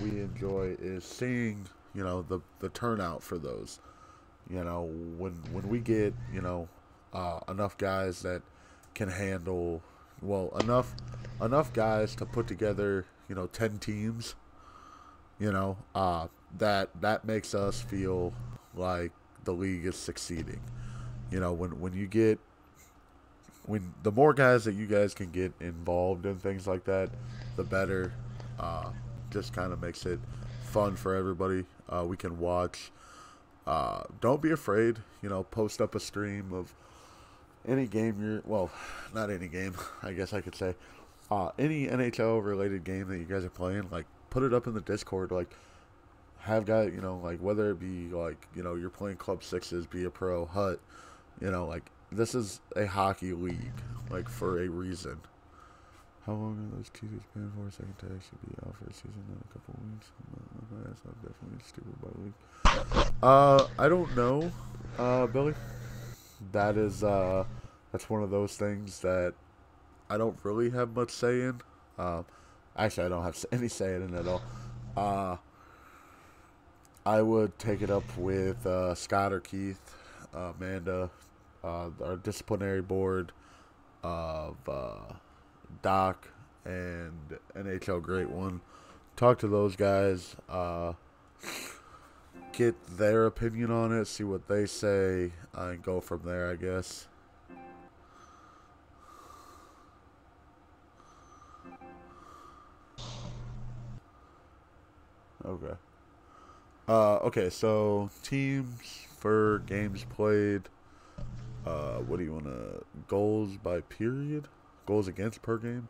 we enjoy is seeing, the turnout for those. When we get, enough guys that can handle, enough guys to put together, 10 teams, that makes us feel like the league is succeeding. When the more guys that you guys can get involved in things like that, the better. Just kind of makes it fun for everybody. We can watch. Don't be afraid. Post up a stream of any game not any game, I guess I could say. Any NHL related game that you guys are playing, like, put it up in the Discord. Like, have guys, like, whether it be like, you're playing Club Sixes, be a pro, Hut, like, this is a hockey league, like, for a reason. How long are those teasers paying for? Second tag should be out for a season in a couple of weeks. That's definitely stupid by week. I don't know, Billy. That's one of those things that I don't really have much say in. Actually, I don't have any say in it at all. I would take it up with Scott or Keith, Amanda, our disciplinary board of Doc and NHL Great One. Talk to those guys, get their opinion on it, see what they say, and go from there, I guess. Okay. Okay, so teams for games played. What do you want to... Goals by period? Goals against per game?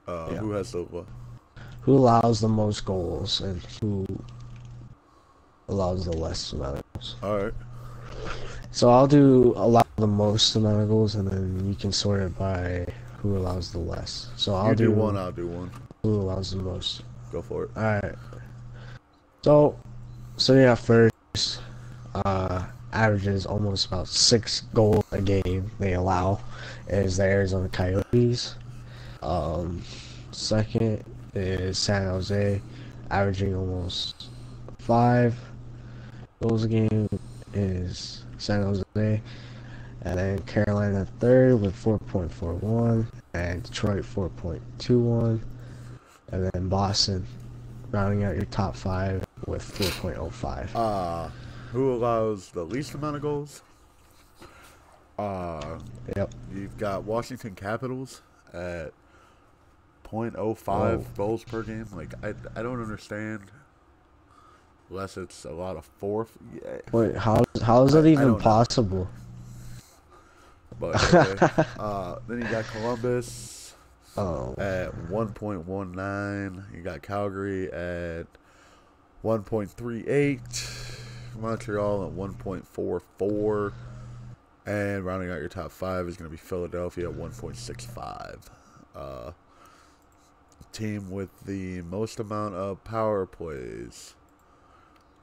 Yeah. Who has the... Who allows the most goals and who allows the less amount of goals. All right. So I'll do allow the most amount of goals, and then you can sort it by who allows the less. So I'll You do do one, I'll do one. who allows the most. Go for it. All right. So yeah, first, averages almost about 6 goals a game they allow is the Arizona Coyotes. Second is San Jose, averaging almost 5 goals a game is San Jose. And then Carolina third with 4.41, and Detroit 4.21, and then Boston rounding out your top 5 with 4.05. Who allows the least amount of goals? Yep. You've got Washington Capitals at .05 goals per game. Like, I don't understand. Unless it's a lot of fourth. Yeah. Wait, how is that even possible? But okay. Then you got Columbus at 1.19. You got Calgary at 1.38. Montreal at 1.44. And rounding out your top 5 is going to be Philadelphia at 1.65. Team with the most amount of power plays.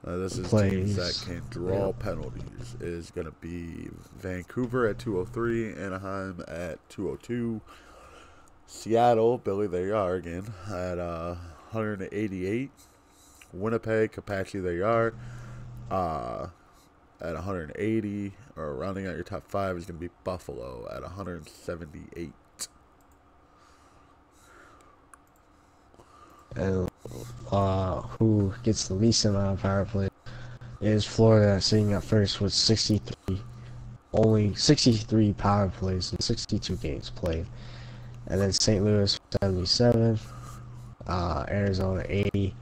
This is teams that can draw penalties. Is going to be Vancouver at 203, Anaheim at 202, Seattle, Billy, there you are again, at 188, Winnipeg, Apache, there you are, at 180, or rounding out your top 5 is going to be Buffalo at 178. And who gets the least amount of power play is Florida, sitting at first with 63. Only 63 power plays in 62 games played. And then St. Louis 77, Arizona 80,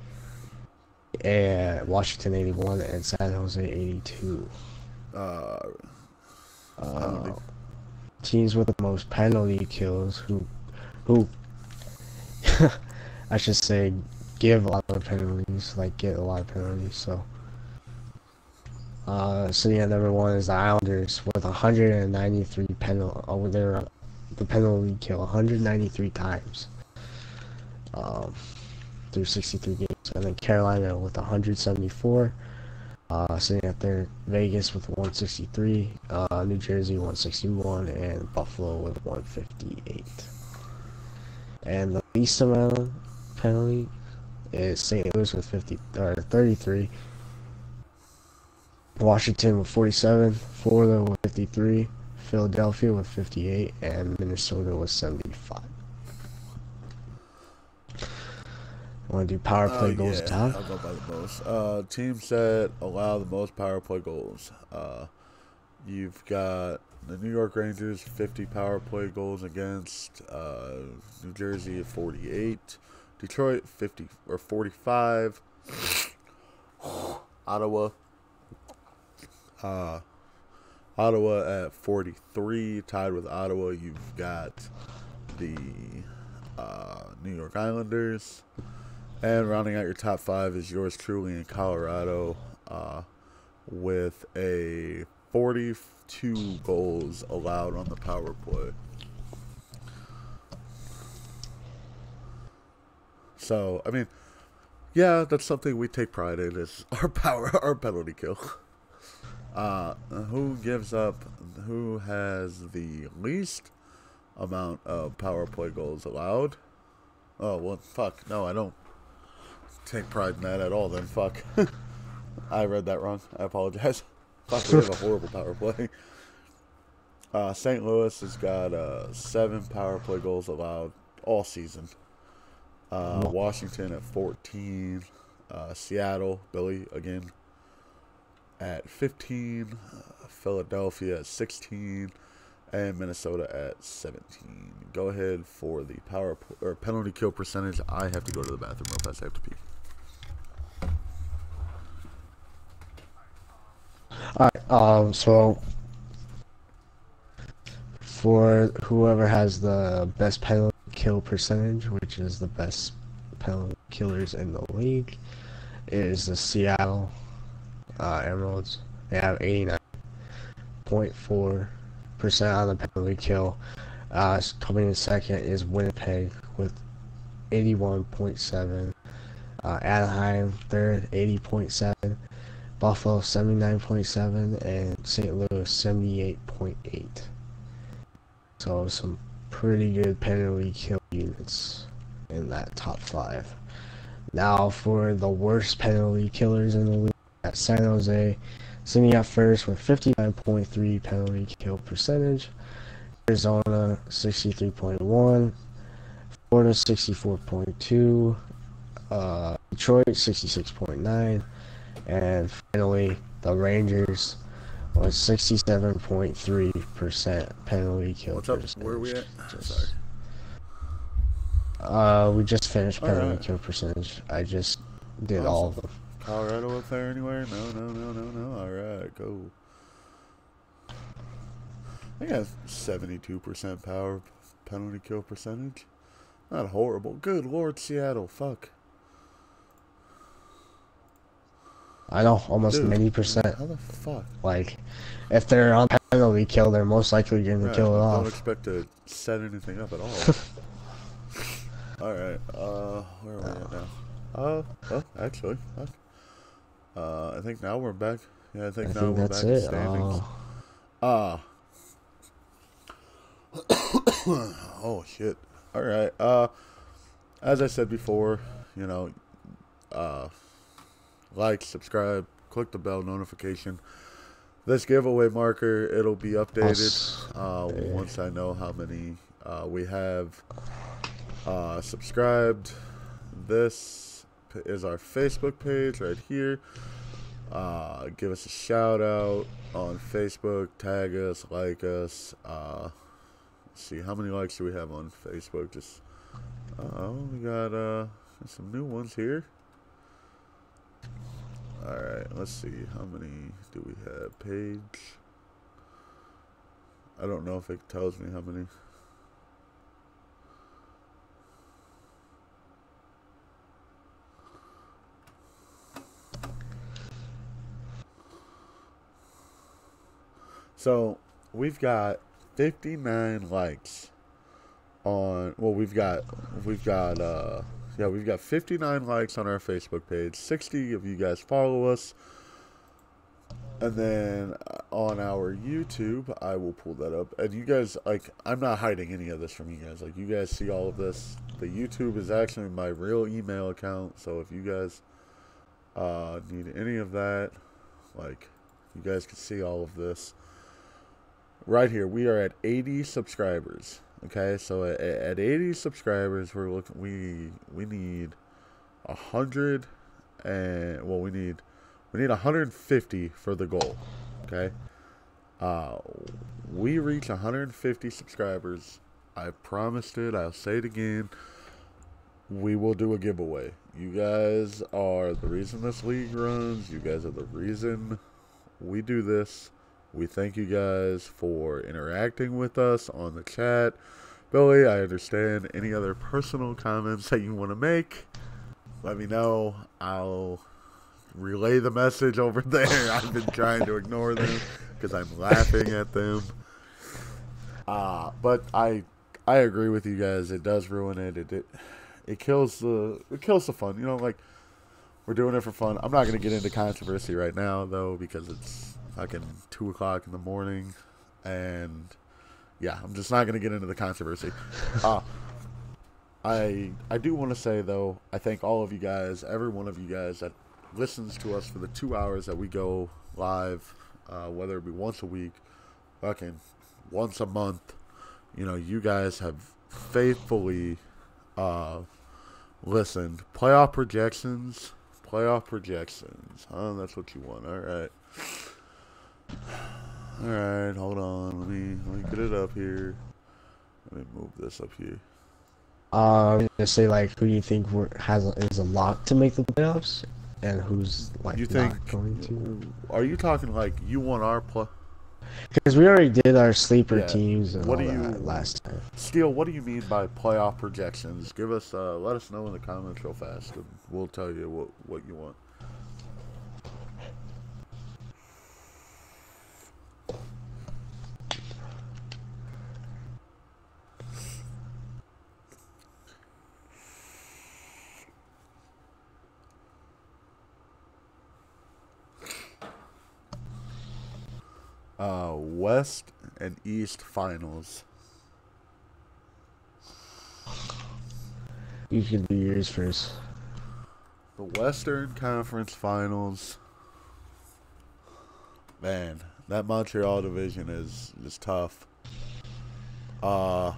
and Washington 81, and San Jose 82. Teams with the most penalty kills who I should say give a lot of penalties, like get a lot of penalties. So sitting at number 1 is the Islanders with 193 penalty. They're the penalty kill 193 times through 63 games, and then Carolina with 174. Sitting at there, Vegas with 163, New Jersey 161, and Buffalo with 158. And the least amount of penalty is St. Louis with 33, Washington with 47, Florida with 53, Philadelphia with 58, and Minnesota with 75. Want to do power play goals top? I'll go by the most. Teams that allow the most power play goals. You've got the New York Rangers, 50 power play goals against. New Jersey at 48. Detroit 50 or 45. Ottawa at 43, tied with Ottawa. You've got the New York Islanders, and rounding out your top 5 is yours truly in Colorado, with a 42 goals allowed on the power play. So, I mean, yeah, that's something we take pride in, is our penalty kill. Who has the least amount of power play goals allowed? Oh, well, fuck. No, I don't take pride in that at all, then. Fuck. I read that wrong. I apologize. Fuck, we have a horrible power play. St. Louis has got 7 power play goals allowed all season. Washington at 14. Seattle, Billy, again, at 15. Philadelphia at 16. And Minnesota at 17. Go ahead for the penalty kill percentage. I have to go to the bathroom real fast. I have to pee. Alright, so for whoever has the best penalty kill percentage, which is the best penalty killers in the league, is the Seattle emeralds. They have 89.4% on the penalty kill. Coming in second is Winnipeg with 81.7. Anaheim third, 80.7. Buffalo 79.7, and St. Louis 78.8. So some pretty good penalty kill units in that top 5. Now for the worst penalty killers in the league, at San Jose, sitting at first with 59.3 penalty kill percentage. Arizona 63.1, Florida 64.2, Detroit 66.9, and finally the Rangers was 67.3% penalty kill percentage. Where are we at? Sorry. We just finished penalty kill percentage. I just did all of them. Colorado up there anywhere? No. All right, go. I got 72% power penalty kill percentage. Not horrible. Good Lord, Seattle. Fuck. I know, almost 90%. How the fuck? Like, if they're on penalty kill, they're most likely going to kill it off. Don't expect to set anything up at all. Alright, where are we at now? Actually, fuck. I think now we're back. Yeah, I think now we're back in standings. Oh, shit. Alright, as I said before, you know, like, subscribe, click the bell notification. This giveaway marker, it'll be updated once I know how many we have subscribed. This is our Facebook page right here. Give us a shout out on Facebook, tag us, like us. Let's see, how many likes do we have on Facebook? Just we got some new ones here. Alright, let's see, how many do we have? Page. I don't know if it tells me how many. So, we've got 59 likes on, well, we've got 59 likes on our Facebook page. 60 of you guys follow us. And then on our YouTube, I will pull that up. And you guys, like, I'm not hiding any of this from you guys. Like, you guys see all of this. The YouTube is actually my real email account. So if you guys need any of that, like, you guys can see all of this. Right here, we are at 80 subscribers. Okay, so at 80 subscribers, we're looking. We need 100, and well, we need 150 for the goal. Okay, we reach 150 subscribers. I promised it. I'll say it again. We will do a giveaway. You guys are the reason this league runs. You guys are the reason we do this. We thank you guys for interacting with us on the chat. Billy, I understand any other personal comments that you want to make. Let me know. I'll relay the message over there. I've been trying to ignore them because I'm laughing at them. But I agree with you guys. It does ruin it. It kills the fun. You know, like, we're doing it for fun. I'm not going to get into controversy right now, though, because it's fucking 2 o'clock in the morning, and yeah, I'm just not going to get into the controversy. I do want to say, though, I thank all of you guys, every one of you guys that listens to us for the 2 hours that we go live, whether it be once a week, fucking once a month. You know, you guys have faithfully listened. Playoff projections, huh? That's what you want. All right. Alright, hold on. Let me get it up here. Let me move this up here. Just say, like, who do you think is a lock to make the playoffs, and who's like not going to? Are you talking like you want our play? Because we already did our sleeper teams and what all do you, that last time. Steele, what do you mean by playoff projections? Give us, let us know in the comments real fast, and we'll tell you what you want. West and East Finals. You can do yours first. The Western Conference Finals. Man, that Montreal division is tough. My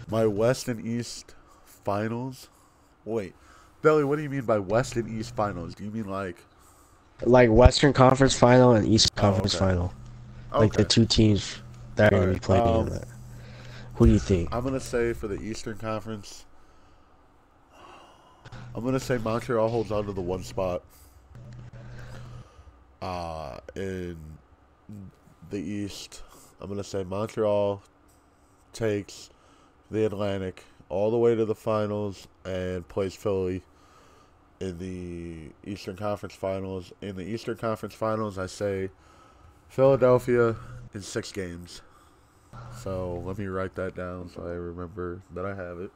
West and East Finals. Wait, Billy, what do you mean by West and East Finals? Do you mean like Western Conference Final and East Oh, Conference okay. Final. Like the Okay. two teams that are All going to right. be playing in that. Who do you think? I'm gonna say for the Eastern Conference, I'm gonna say Montreal holds on to the one spot. In the East, I'm gonna say Montreal takes the Atlantic all the way to the finals and plays Philly in the Eastern Conference Finals. In the Eastern Conference Finals, I say Philadelphia in 6 games. So let me write that down so I remember that I have it.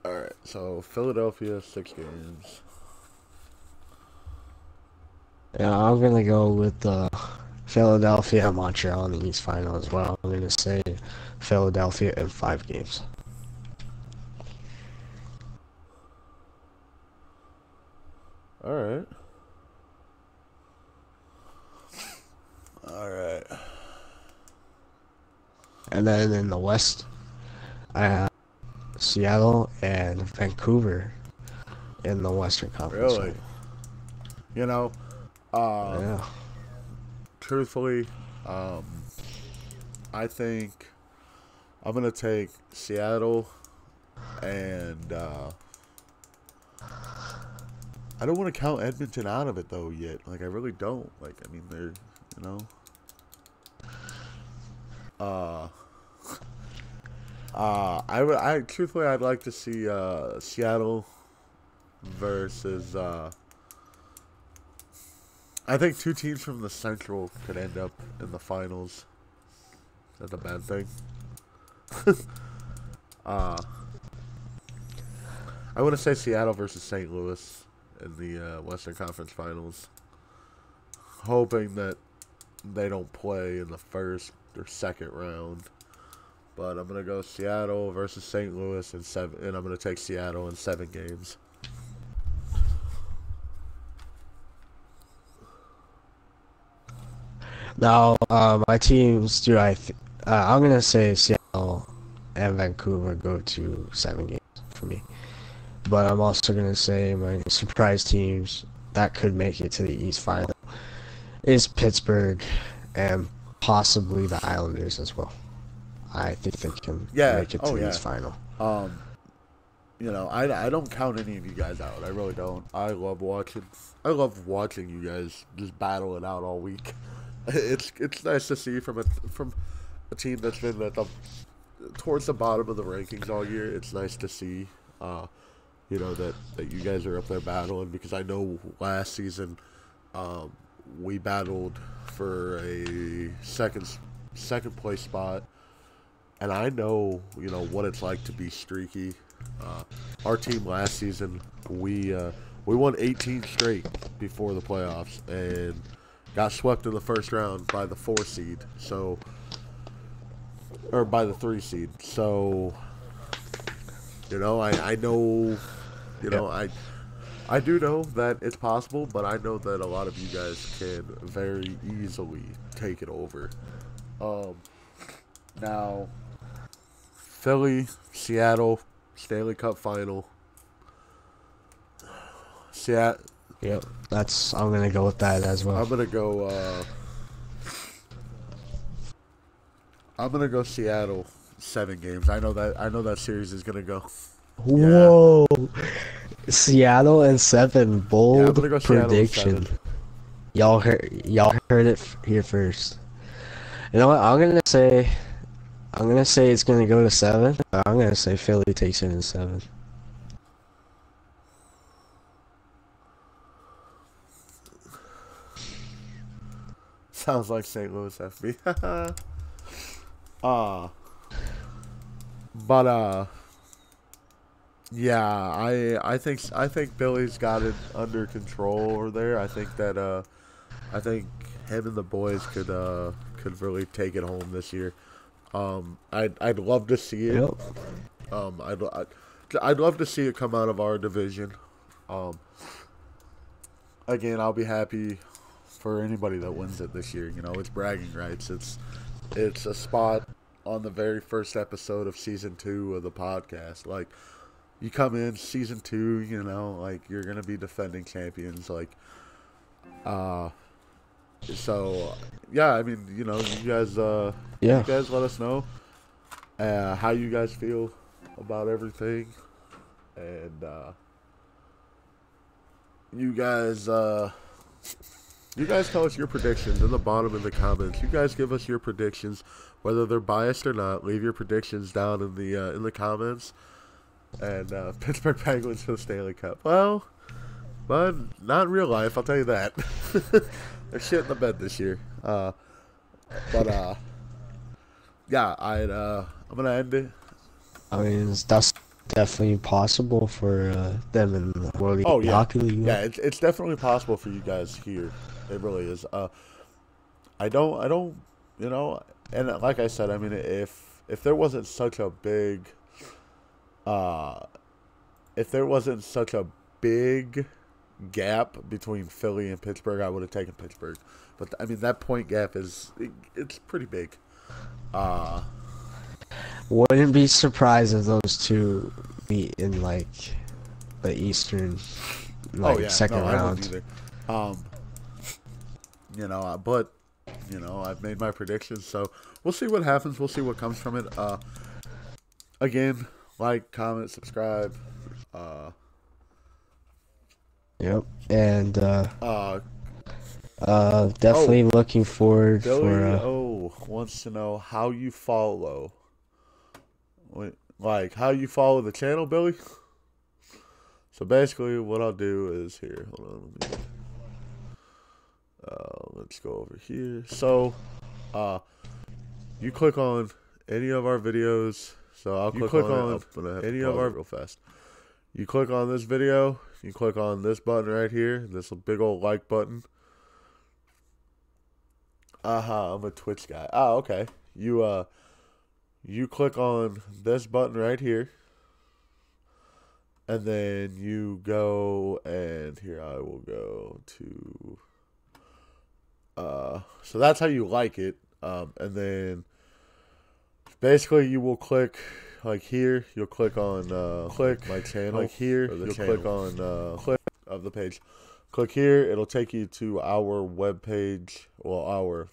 Alright, so Philadelphia, 6 games. Yeah, I'm going to go with Philadelphia and Montreal in the East Final as well. I'm going to say Philadelphia in 5 games. Alright. Alright. And then in the West, I have Seattle and Vancouver in the Western Conference Really? Final. You know, Yeah. truthfully, I think I'm going to take Seattle and I don't want to count Edmonton out of it though yet. Like I really don't. Like I mean they're, you know, I truthfully I'd like to see Seattle versus I think 2 teams from the Central could end up in the finals. Is that a bad thing? I want to say Seattle versus St. Louis in the Western Conference Finals. Hoping that they don't play in the first or second round. But I'm going to go Seattle versus St. Louis in 7, and I'm going to take Seattle in 7 games. Now, my teams, I'm going to say Seattle and Vancouver go to 7 games for me. But I'm also going to say my surprise teams that could make it to the East Final is Pittsburgh and possibly the Islanders as well. I think they can make it to the East Final. You know, I don't count any of you guys out. I really don't. I love watching you guys just battle it out all week. It's nice to see from a team that's been towards the bottom of the rankings all year. It's nice to see, you know, that you guys are up there battling, because I know last season we battled for a second place spot, and I know, you know, what it's like to be streaky. Our team last season, we won 18 straight before the playoffs and got swept in the first round by the 4 seed. So, or by the 3 seed. So, you know, I know, you know, I do know that it's possible, but I know that a lot of you guys can very easily take it over. Now, Philly, Seattle, Stanley Cup Final. Yep, I'm gonna go with that as well. I'm gonna go Seattle 7 games. I know that series is gonna go. Whoa, yeah. Seattle and 7, bold go prediction. 7. Y'all heard it here first. You know what? I'm gonna say it's gonna go to 7. I'm gonna say Philly takes it in 7. Sounds like St. Louis FB. But Yeah, I think Billy's got it under control over there. I think him and the boys could really take it home this year. I'd love to see it. Yep. I'd love to see it come out of our division. Um, Again, I'll be happy for anybody that wins it this year. You know, it's bragging rights. It's a spot on the very first episode of season 2 of the podcast. Like, you come in season 2, you know, like you're gonna be defending champions. Like, uh, so yeah, I mean, you know, you Yeah. guys let us know how you guys feel about everything, and you guys you guys tell us your predictions in the bottom of the comments. You guys give us your predictions, whether they're biased or not. Leave your predictions down in the comments. And Pittsburgh Penguins for the Stanley Cup. Well, but not in real life. I'll tell you that. They're shit in the bed this year. But yeah, I'm gonna end it. I mean, that's definitely possible for them in the World Oh yeah, Hockey League. yeah. It's definitely possible for you guys here. It really is. I don't, you know, and like I said, I mean, if there wasn't such a big, uh, if there wasn't such a big gap between Philly and Pittsburgh, I would have taken Pittsburgh. But I mean, that point gap it's pretty big. Uh, Wouldn't be surprised if those two meet in like the Eastern, oh like yeah, second no, I wouldn't round. either. Um, but I've made my predictions, so we'll see what happens. We'll see what comes from it. Again, like, comment, subscribe. Uh, Yep. And uh, definitely looking forward Billy for O wants to know how you follow. Like, how you follow the channel, Billy? So basically, what I'll do is here. Hold on, let's go over here. So, you click on any of our videos. So I'll click on any of our real fast. You click on this video. You click on this button right here. This big old like button. I'm a Twitch guy. Oh, okay. You click on this button right here. And then you go, and here I will go to, so that's how you like it. And then basically you will click, like here, you'll click on, click my channel. Like here, you'll click on, click of the page. Click here, it'll take you to our web page, well,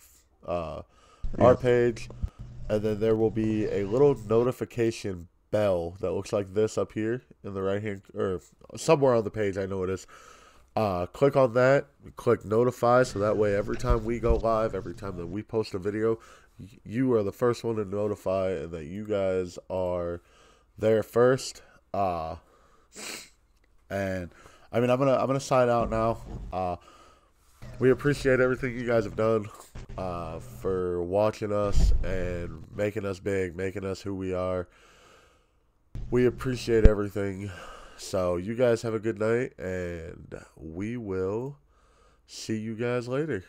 our page. And then there will be a little notification bell that looks like this up here in the right hand, or somewhere on the page. I know it is. Click on that. Click notify, so that way every time we go live, every time that we post a video, you are the first one to notify, and that you guys are there first. And I mean, I'm gonna sign out now. We appreciate everything you guys have done for watching us and making us big, making us who we are. We appreciate everything. So you guys have a good night, and we will see you guys later.